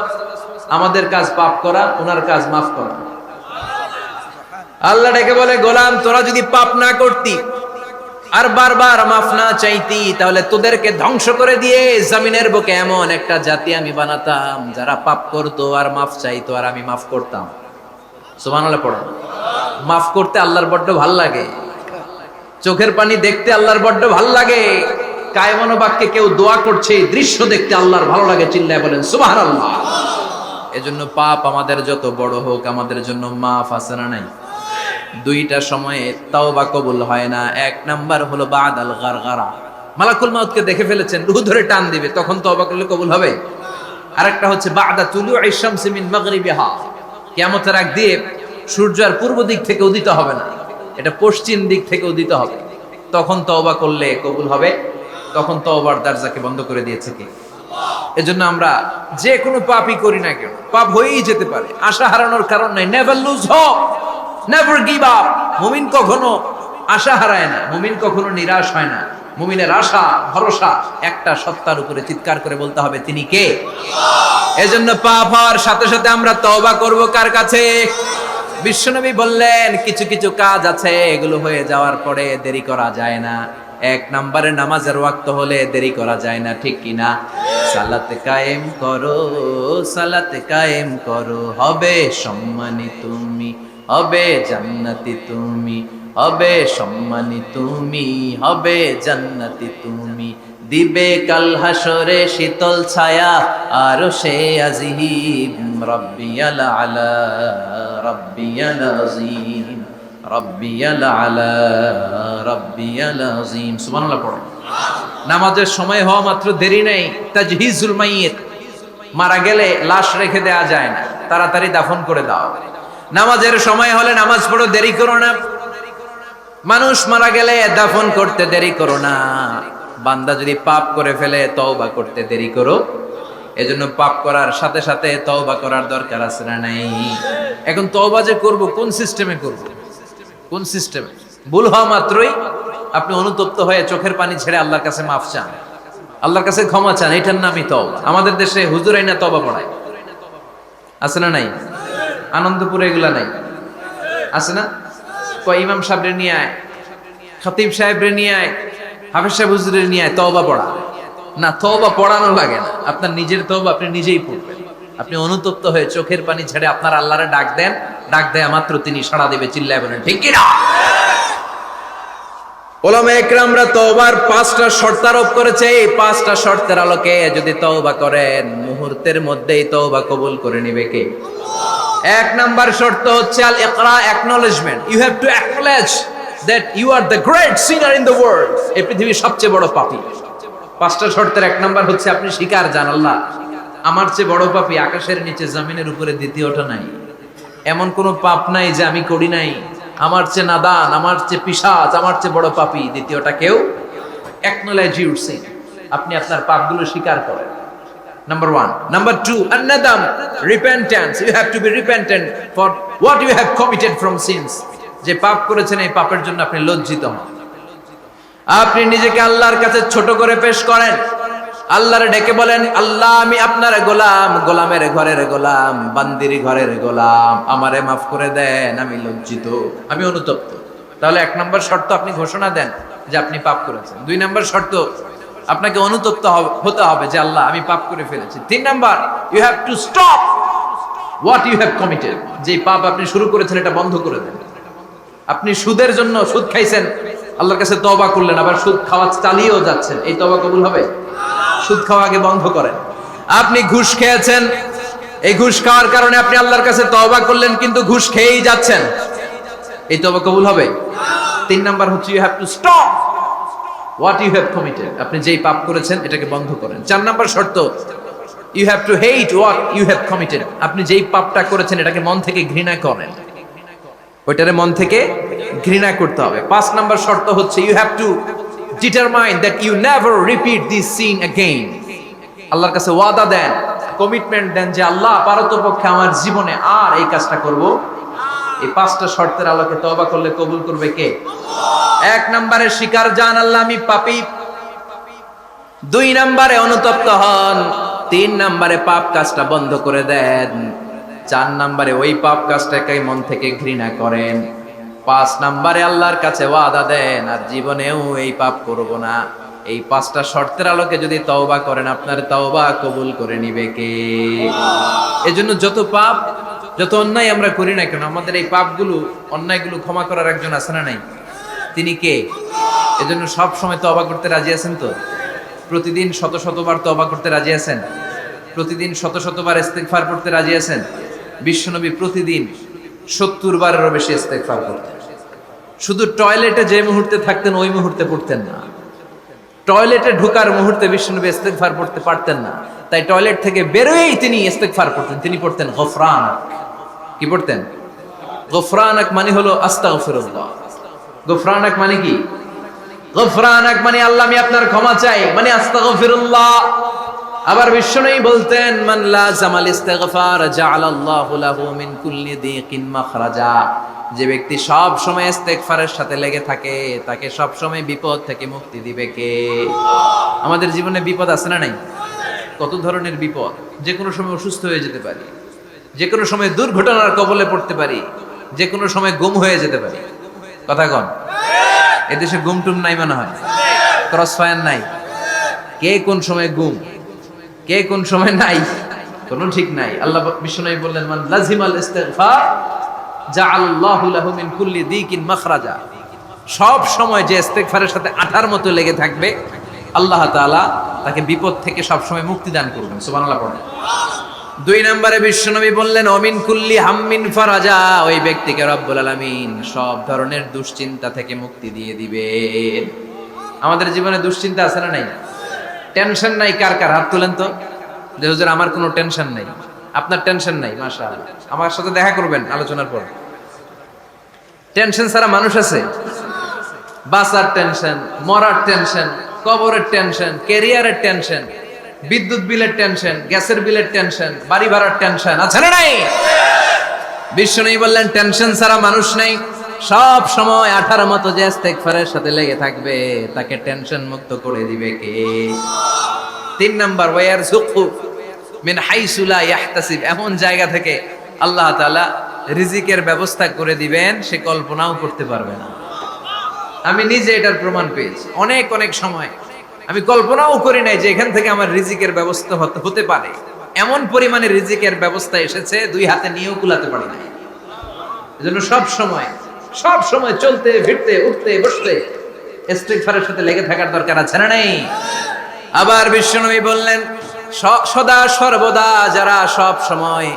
আমাদের কাজ পাপ করা, ওনার কাজ মাফ করা। আল্লাহ ডেকে বলে, গোলাম তোরা যদি পাপ না করতি আর বারবার মাফ না চাইতি, তাহলে তোদেরকে ধ্বংস করে দিয়ে জমিনের বুকে এমন একটা জাতি আমি বানাতাম যারা পাপ করতো আর মাফ চাইতো, আর আমি মাফ করতাম। সুবহানাল্লাহ পড়ো। মাফ করতে আল্লাহর বড্ড ভাল লাগে, চোখের পানি দেখতে আল্লাহর বড্ড ভাল লাগে, কায়মনো বাক্যে কেউ দোয়া করছে এই দৃশ্য দেখতে আল্লাহর ভালো লাগে, চিল্লায় বলেন সুবহানাল্লাহ। এজন্য পাপ আমাদের যত বড় হোক, আমাদের জন্য মাফ আছে না নাই? দুইটা সময়ে তাওবা কবুল হয় না। এক নাম্বার হলো বাদাল গারগারা, মালাকুল মাউতকে দেখে ফেলেছেন, রূহ ধরে টান দিবে, তখন তাওবা করলে কবুল হবে। আরেকটা হচ্ছে বাদা তুলুই শামসি মিন মাগরিবিহা, কিয়ামতের আগ দিয়ে সূর্য আর পূর্ব দিক থেকে উদিত হবে না, এটা পশ্চিম দিক থেকে উদিত হবে, তখন তওবা করলে কবুল হবে। তখন তওবার দরজাকে বন্ধ করে দিয়েছে কে? এজন্য আমরা যে কোনো পাপই করি না কেন, পাপ হয়েই যেতে পারে, আশা হারানোর কারণ নাই। Never lose hope, never give up. মুমিন কখনো আশা হারায় না, মুমিন কখনো নিরাশ হয় না। মুমিনের আশা ভরসা একটা সত্তার উপরে, চিৎকার করে বলতে হবে তিনি কে? এজন্য পাপ হওয়ার সাথে সাথে আমরা তওবা করব কার কাছে? বিশ্বনবী বললেন কিছু কিছু কাজ আছে এগুলো হয়ে যাওয়ার পরে দেরি করা যায় না। এক নম্বরে নামাজের ওয়াক্ত হলে দেরি করা যায় না, ঠিক কি না? সালাতে কায়েম করো, সালাতে কায়েম করো, হবে সম্মানী তুমি, হবে জান্নাতি তুমি, হবে সম্মানী তুমি, হবে জান্নাতি তুমি, দিবে কাল হাসরে শীতল ছায়া আরশে আজিম, রব্বিয়াল আলা রব্বিয়াল আযীম, রব্বিয়াল আলা রব্বিয়াল আযীম। সুবহানাল্লাহ পড়ো। নামাজের সময় হওয়া মাত্র দেরি নেই। তাজহিজুল মাইয়িত, মারা গেলে লাশ রেখে দেয়া যায় না, তাড়াতাড়ি দাফন করে দাও। নামাজের সময় হলে নামাজ পড়ো, দেরি করো না। মানুষ মারা গেলে দাফন করতে দেরি করো না। বান্দা যদি পাপ করে ফেলে তওবা করতে দেরি করো। এজন্য পাপ করার সাথে সাথে তওবা করার দরকার আছে না নাই? এখন তওবা যে করব, কোন সিস্টেমে করব? কোন সিস্টেমে? ভুল হওয়া মাত্রই আপনি অনুতপ্ত হয়ে চোখের পানি ছেড়ে আল্লাহর কাছে মাফ চান, আল্লাহর কাছে ক্ষমা চান, এটার নামই তওবা। আমাদের দেশে হুজুর আইনা তওবা পড়ায়, আছে না নাই? আনন্দপুরে এগুলা নাই, আছে না? কয় ইমাম সাহেবরে নিয়ে আয়, খতিব সাহেবরে নিয়ে আয়, হাফেজ সাহেব হুজুরের নিয়ে আয়, তওবা পড়া না। তওবা পড়ানো লাগে না, আপনার নিজের তওবা আপনি নিজেই পড়বেন। আপনি অনুতপ্ত হয়ে চোখের পানি ছেড়ে আপনার আল্লাহরে ডাক দেন, ডাক দেয়া মাত্র তিনি সাড়া দেবে, চিল্লায় বলেন ঠিক কি না? ওলামা একরামরা তওবার 5টা শর্ত আরোপ করেছে। এই 5টা শর্তের আলোকে যদি তওবা করেন, মুহূর্তের মধ্যেই তওবা কবুল করে নেবে কে? এক নাম্বার শর্ত হচ্ছে আল ইকরা, acknowledgement. You have to acknowledge that you are the great sinner in the world. এই পৃথিবীর সবচেয়ে বড় পাপী। 5টা শর্তের এক নাম্বার হচ্ছে আপনি স্বীকার জান, আল্লাহ আমার চেয়ে বড় পাপী আকাশের নিচে জমিনের উপরে দ্বিতীয়টা নাই। এমন কোন পাপ নাই যে আমি করি নাই। আমার চেয়ে নাদান, আমার চেয়ে পিশাচ, আমার চেয়ে বড় পাপী দ্বিতীয়টা কেউ। অ্যাকনলেজ ইউর সিন, আপনি আপনার পাপগুলো স্বীকার করেন। Number 1. Number 2, an-nadam, repentance. You have to be repentant for what you have committed from sins. যে পাপ করেছেন এই পাপের জন্য আপনি লজ্জিত হন। আপনি নিজেকে আল্লাহর কাছে ছোট করে পেশ করেন, আল্লাহরে ডেকে বলেন, আল্লাহ আমি আপনার গোলাম, গোলামের ঘরের গোলাম, বান্দির ঘরের গোলাম, আমারে মাফ করে দেন, আমি লজ্জিত, আমি অনুতপ্ত। তাহলে 1 নম্বর শর্ত আপনি ঘোষণা দেন যে আপনি পাপ করেছেন। 2 নম্বর শর্ত আপনাকে অনুতপ্ত হতে হবে যে আল্লাহ আমি পাপ করে ফেলেছি। 3 number, you have to stop what you have committed. যে পাপ আপনি শুরু করেছেন এটা বন্ধ করে দেন। আপনি সুদের জন্য সুদ খাইছেন, আল্লাহর কাছে তওবা করলেন, আবার সুদ খাওয়া চালিয়েও যাচ্ছেন, এই তওবা কবুল হবে? সুদ খাওয়া আগে বন্ধ করেন। আপনি ঘুষ খেয়েছেন, এই ঘুষ খাওয়ার কারণে আপনি আল্লাহর কাছে তওবা করলেন কিন্তু ঘুষ খেয়েই যাচ্ছেন, এই তওবা কবুল হবে? 3 নাম্বার হচ্ছে you have to stop what you have committed. আপনি যেই পাপ করেছেন এটাকে বন্ধ করেন। 4 নাম্বার শর্ত, you have to hate what you have committed. আপনি যেই পাপটা করেছেন এটাকে মন থেকে ঘৃণা করেন, ওইটারে মন থেকে ঘৃণা করতে হবে। 5 নাম্বার শর্ত হচ্ছে you have to determine that you never repeat this sin again. আল্লাহর কাছে ওয়াদা দেন, কমিটমেন্ট দেন যে আল্লাহ পারতপক্ষে আমার জীবনে আর এই কাজটা করব। এই 5টা শর্তের আলোকে তওবা করলে কবুল করবে কে? 1 নম্বরে স্বীকার জান আল্লাহ আমি পাপী, 2 নম্বরে অনুতপ্ত হন, 3 নম্বরে পাপ কাজটা বন্ধ করে দেন, 4 নম্বরে ওই পাপ কাজটাকে মন থেকে ঘৃণা করেন, 5 নম্বরে আল্লাহর কাছে ওয়াদা দেন আর জীবনেও এই পাপ করব না। এই 5টা শর্তের আলোকে যদি তওবা করেন আপনার তওবা কবুল করে নিবে কে? এজন্য যত পাপ যত অন্যায় আমরা করি না কেন আমাদের এই পাপগুলো অন্যায়গুলো ক্ষমা করার একজন আছে না নাই? তিনি কে? এজন্য সব সময় তওবা করতে রাজি আছেন তো? প্রতিদিন শত শতবার তওবা করতে রাজি আছেন? প্রতিদিন শত শতবার ইস্তেগফার পড়তে রাজি আছেন? বিশ্বনবী প্রতিদিন 70 বারেরও বেশি ইস্তেগফার করতেন। শুধু টয়লেটে যে মুহূর্তে থাকতেন ওই মুহূর্তে পড়তেন না, টয়লেটে ঢোকার মুহূর্তে বিশ্বনবী ইস্তেগফার পড়তে পারতেন না, তাই টয়লেট থেকে বেরোয়েই তিনি ইস্তেগফার পড়তেন। তিনি পড়তেন গফরানাক। কি পড়তেন? গফরানাক মানে হলো আস্তাগফিরুল্লাহ। গফরানাক মানে কি? গফরানাক মানে আল্লাহ আমি আপনার ক্ষমা চাই, মানে আস্তাগফিরুল্লাহ। আবার বিশ্বনবী বলতেন মান লাযামাল ইস্তিগফার জাআলাল্লাহু লাহু মিন কুল্লি দিকিন মাখরাজা। যে ব্যক্তি সব সময় ইস্তেগফারের সাথে লেগে থাকে তাকে সব সময় বিপদ থেকে মুক্তি দিবে কে? আমাদের জীবনে বিপদ আছে না নাই? কত ধরনের বিপদ! যে কোনো সময় অসুস্থ হয়ে যেতে পারি, যে কোনো সময় দুর্ঘটনার কবলে পড়তে পারি, যে কোনো সময় গুম হয়ে যেতে পারি। কথা কন, এদেশে গুম টুম নাই মনে হয়, ক্রস ফায়ার নাই, কে কোন সময় গুম কে কোন সময় নাই কোনো ঠিক নাই। আল্লাহ বিশ্বনবী বললেন মান লাজিমাল ইস্তিগফার জাআলাল্লাহু লাহু মিন কুল্লি দিকিন মাখরাজা। সব সময় যে ইস্তেগফারের সাথে আঠার মতো লেগে থাকবে আল্লাহ তাআলা তাকে বিপদ থেকে সব সময় মুক্তি দান করবেন। সুবহানাল্লাহ পড়েন। 2 নম্বরে বিশ্বনবী বললেন অমিন কুল্লি হাম্মিন ফারাজা। ওই ব্যক্তিকে রব্বুল আলামিন সব ধরনের দুশ্চিন্তা থেকে মুক্তি দিয়ে দিবেন। আমাদের জীবনে দুশ্চিন্তা আছে না নাই? টেনশন নাই কার কার? হাত তুলেন তো। যে হুজুর আমার কোনো টেনশন নাই। আপনার টেনশন নাই, মাশাআল্লাহ। আমার সাথে দেখা করবেন আলোচনার পর। টেনশন ছাড়া মানুষ আছে? বাসার টেনশন, মরার টেনশন, কবরের টেনশন, ক্যারিয়ারের টেনশন, বিদ্যুৎ বিলের টেনশন, গ্যাসের বিলের টেনশন, বাড়ি ভাড়ার টেনশন আছে না নাই? বিশ্বনবী বললেন টেনশন ছাড়া মানুষ নাই। সব সময় 18 মতো যে ইস্তেগফারের সাথে লেগে থাকবে তাকে টেনশন মুক্ত করে দিবে কে? 3 নাম্বার ওয়ারযুকহু মিন হাইসু লা ইয়াহতাসিব। এমন জায়গা থেকে আল্লাহ তাআলা রিজিকের ব্যবস্থা করে দিবেন সে কল্পনাও করতে পারবে না। আমি নিজে এটার প্রমাণ পেয়েছি। অনেক অনেক সময় আমি কল্পনাও করি নাই যে এখান থেকে আমার রিজিকের ব্যবস্থা হতে পারে। এমন পরিমাণে রিজিকের ব্যবস্থা এসেছে 2 হাতে নিয়েও কুলাতে পারি না। এজন্য সব সময় চলতে ফিরতে উঠতে বসতে ইস্তেগফারের সাথে লেগে থাকার দরকার আছে না নাই? আবার বিশ্বনবী বললেন সদা সর্বদা যারা সব সময়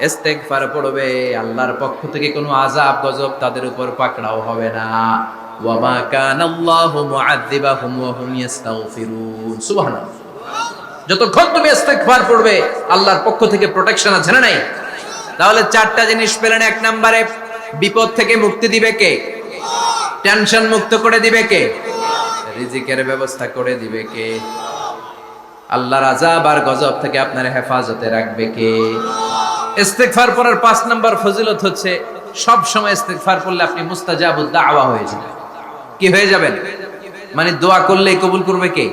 ইস্তেগফার পড়বে আল্লাহর পক্ষ থেকে কোনো আযাব গজব তাদের উপর পাকড়াও হবে না। ওয়া মা কানাল্লাহু মুআযযিবাহুম ওয়া হুম ইস্তাগফিরুন। সুবহানাল্লাহ। যতক্ষণ তুমি ইস্তেগফার পড়বে আল্লাহর পক্ষ থেকে প্রোটেকশন আছে না নাই? তাহলে 4টা জিনিস পেলেন। 1 নম্বরে বিপদ থেকে মুক্তি দিবে কে? টেনশন মুক্ত করে দিবে কে? রিজিকের ব্যবস্থা করে দিবে কে? আল্লাহর আযাব আর গজব থেকে আপনার হেফাজতে রাখবে কে? ইস্তেগফার পড়ার 5 নাম্বার ফজিলত হচ্ছে সব সময় ইস্তেগফার পড়লে আপনি মুস্তাজাবুদ দাওয়া হয়ে যাবেন। কি হয়ে যাবেন? মানে দোয়া করলেই কবুল করবে কে?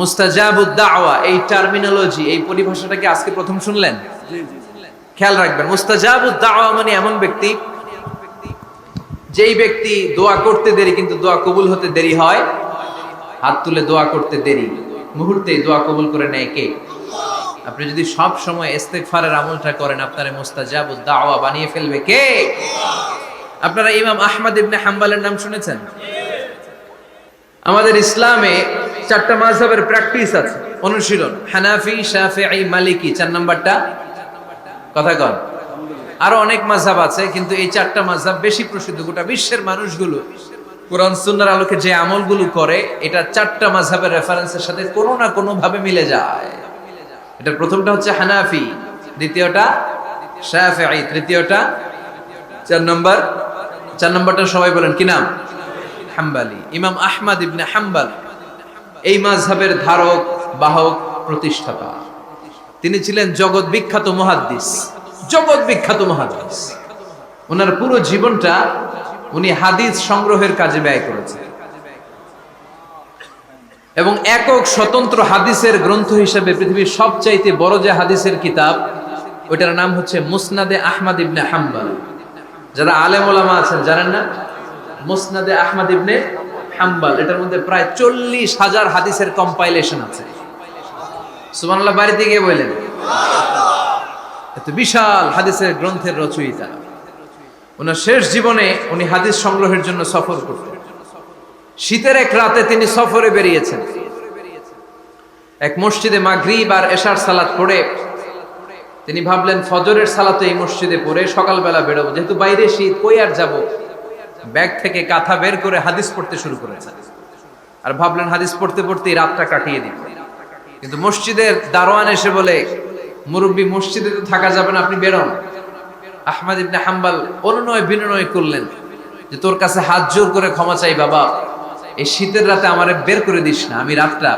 মুস্তাজাবুদ দাওয়া। এই টার্মিনোলজি, এই পরিভাষাটা কি আজকে প্রথম শুনলেন? খেয়াল রাখবেন, মুস্তাজাবুদ দাওয়া মানে এমন ব্যক্তি যেই ব্যক্তি দোয়া করতে দেরি কিন্তু দোয়া কবুল হতে দেরি হয়। হাত তুলে দোয়া করতে দেরি, মুহূর্তেই দোয়া কবুল করে নেয় কে? আপনি যদি সব সময় ইস্তেগফারের আমলটা করেন আপনারে মুস্তাজাবুদ দাওয়া বানিয়ে ফেলবে কে? আপনারা ইমাম আহমদ ইবনে হাম্বলের নাম শুনেছেন? আমাদের ইসলামে 4টা মাযহাবের প্র্যাকটিস আছে, অনুশীলন। হানাফি, শাফিঈ, মালিকি। 4 নাম্বারটা কথা কন। আরো অনেক মাযহাব আছে কিন্তু এই 4টা মাযহাব বেশি প্রসিদ্ধ। গোটা বিশ্বের মানুষগুলো কোরআন সুন্নাহর আলোকে যে আমলগুলো করে এটা 4টা মাযহাবের রেফারেন্সের সাথে কোনো না কোনো ভাবে মিলে যায়। এটার প্রথমটা হচ্ছে হানাফি, দ্বিতীয়টা শাফিঈ, তৃতীয়টা 4 নম্বরটা সবাই বলেন কি নাম? হাম্বলি। ইমাম আহমদ ইবনে হাম্বল এই মাযহাবের ধারক বাহক প্রতিষ্ঠাতা। তিনি ছিলেন জগৎ বিখ্যাত মুহাদ্দিস, জগৎ বিখ্যাত মুহাদ্দিস। ওনার পুরো জীবনটা উনি হাদিস সংগ্রহের কাজে ব্যয় করেছেন এবং একক স্বতন্ত্র হাদিসের গ্রন্থ হিসেবে পৃথিবীর সবচাইতে বড় যে হাদিসের কিতাব ওইটার নাম হচ্ছে মুসনাদে আহমদ ইবনে হাম্বল। যারা আলেম ওলামা আছেন জানেন না মুসনাদে আহমদ ইবনে হাম্বল, এটার মধ্যে প্রায় 40,000 হাদিসের কম্পাইলেশন আছে। সুবহানাল্লাহ বাড়িতে গিয়ে বললেন, এত বিশাল হাদিসের গ্রন্থের রচয়িতা। ওনার শেষ জীবনে উনি হাদিস সংগ্রহের জন্য সফর করতেন। শীতের এক রাতে তিনি সফরে বেরিয়েছেন। এক মসজিদে মাগরিব আর এশার সালাত পড়ে তিনি ভাবলেন ফজরের সালাতে এই মসজিদে পড়ে সকালবেলা বেরোবো, যেহেতু বাইরে শীত কই আর যাব। ব্যাগ থেকে কাঁথা বের করে হাদিস পড়তে শুরু করেছেন আর ভাবলেন হাদিস পড়তে পড়তেই রাতটা কাটিয়ে দিব। কিন্তু মসজিদের দারোয়ান এসে বলে, মুরব্বী মসজিদে তো থাকা যাবে না, আপনি বেরোন। আহমদ ইবনে হাম্বল অনুনয় বিনয় করলেন যে তোর কাছে হাত জোর করে ক্ষমা চাই বাবা, এই শীতের রাতে আমারে বের করে দিস না, আমি রাতটা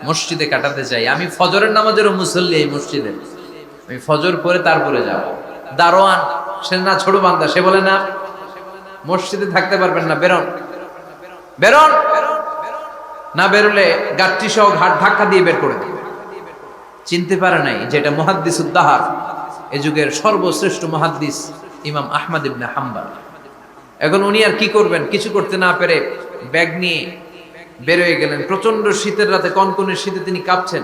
মসজিদে কাটাতে চাই। আমি ফজরের নামাজেরও মুসল্লি এই মসজিদে, আমি ফজর পরে তারপরে যাব। দারোয়ান সে না ছোট বান্দা, সে বলে না মসজিদে থাকতে পারবেন না, বেরোন বেরোন। না বেরোলে গাট্টি সহ ঘাট ধাক্কা দিয়ে বের করে দিবে। চিনতে পারে নাই যে এটা মুহাদ্দিসুদ দাহর, এ যুগের সর্বশ্রেষ্ঠ মুহাদ্দিস ইমাম আহমদ ইবনে হাম্বল। এখন উনি আর কি করবেন, কিছু করতে না পেরে ব্যাগ নিয়ে বের হয়ে গেলেন। প্রচন্ড শীতের রাতে, কনকনে শীতে তিনি কাঁপছেন।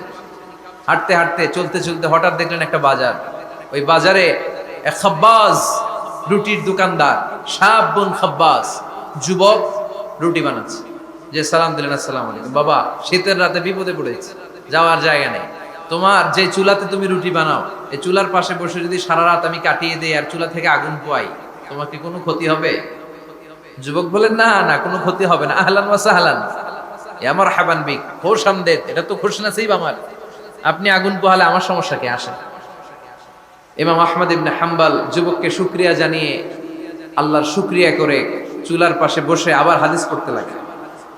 হাঁটতে হাঁটতে চলতে চলতে হঠাৎ দেখলেন একটা বাজার। ওই বাজারে এক খাব্বাজ, রুটির দোকানদার, শাবুন খাব্বাজ, যুবক রুটি বানাচ্ছে। যে সালাম দিলেন, আসসালামু আলাইকুম। বাবা, শীতের রাতে বিপদে পড়েছে, যাওয়ার জায়গা নেই। তোমার যে চুলাতে তুমি রুটি বানাও, এই চুলার পাশে বসে যদি সারা রাত আমি কাটিয়ে দেই আর চুলা থেকে আগুন পোয়াই, তোমার কি কোনো ক্ষতি হবে? যুবক বলেন, না না, কোনো ক্ষতি হবে না। আহলান ওয়া সাহলান, ইয়া মারহাবান বিক, খোশ আমদেদ, এটা তো খুশ নসিব আমার। আপনি আগুন পোহালে আমার সমস্যা কি? আসে। ইমাম আহমদ ইবনে হাম্বল যুবককে শুকরিয়া জানিয়ে আল্লাহর শুকরিয়া করে চুলার পাশে বসে আবার হাদিস পড়তে লাগে।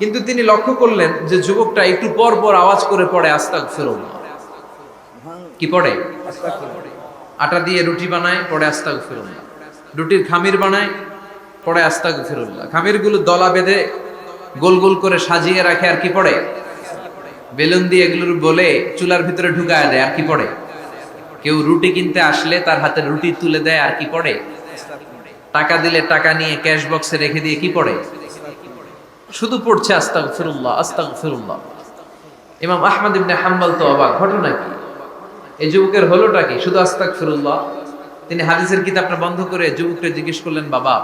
কিন্তু তিনি লক্ষ্য করলেন যে যুবকটা একটু পর পর আওয়াজ করে পড়ে আস্তাগফিরুল্লাহ। কি পড়ে? আটা দিয়ে রুটি বানায়, পড়ে আস্তাগফিরুল্লাহ। রুটির খামির বানায়, পড়ে আস্তাগফিরুল্লাহ। খামিরগুলো দলা বেঁধে গোল গোল করে সাজিয়ে রাখে, আর কি পড়ে? বেলুন দিয়ে এগুলোর বলে চুলার ভিতরে ঢুকায় দেয়, আর কি পড়ে? কেউ রুটি কিনতে আসলে তার হাতে রুটি তুলে দেয়, আর কি পড়ে? টাকা দিলে টাকা নিয়ে ক্যাশ বক্সে রেখে দিয়ে কি পড়ে? শুধু পড়ছে আস্তাগফিরুল্লাহ আস্তাগফিরুল্লাহ। ইমাম আহমদ ইবনে হাম্বল তো অবাক, ঘটনা কি? এই যুবকের হলোটা কি? শুধু আস্তাগফিরুল্লাহ। তিনি হাদিসের কিতাবটা বন্ধ করে যুবককে জিজ্ঞেস করলেন, বাবা,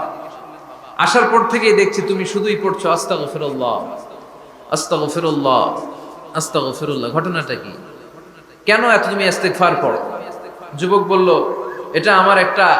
আসার পর থেকেই দেখছি তুমি শুধুই পড়ছো আস্তাগফিরুল্লাহ আস্তাগফিরুল্লাহ আস্তাগফিরুল্লাহ, ঘটনাটা কি? কেন এত তুমি ইস্তিগফার পড়ো? যুবক বলল, এটা আমার একটা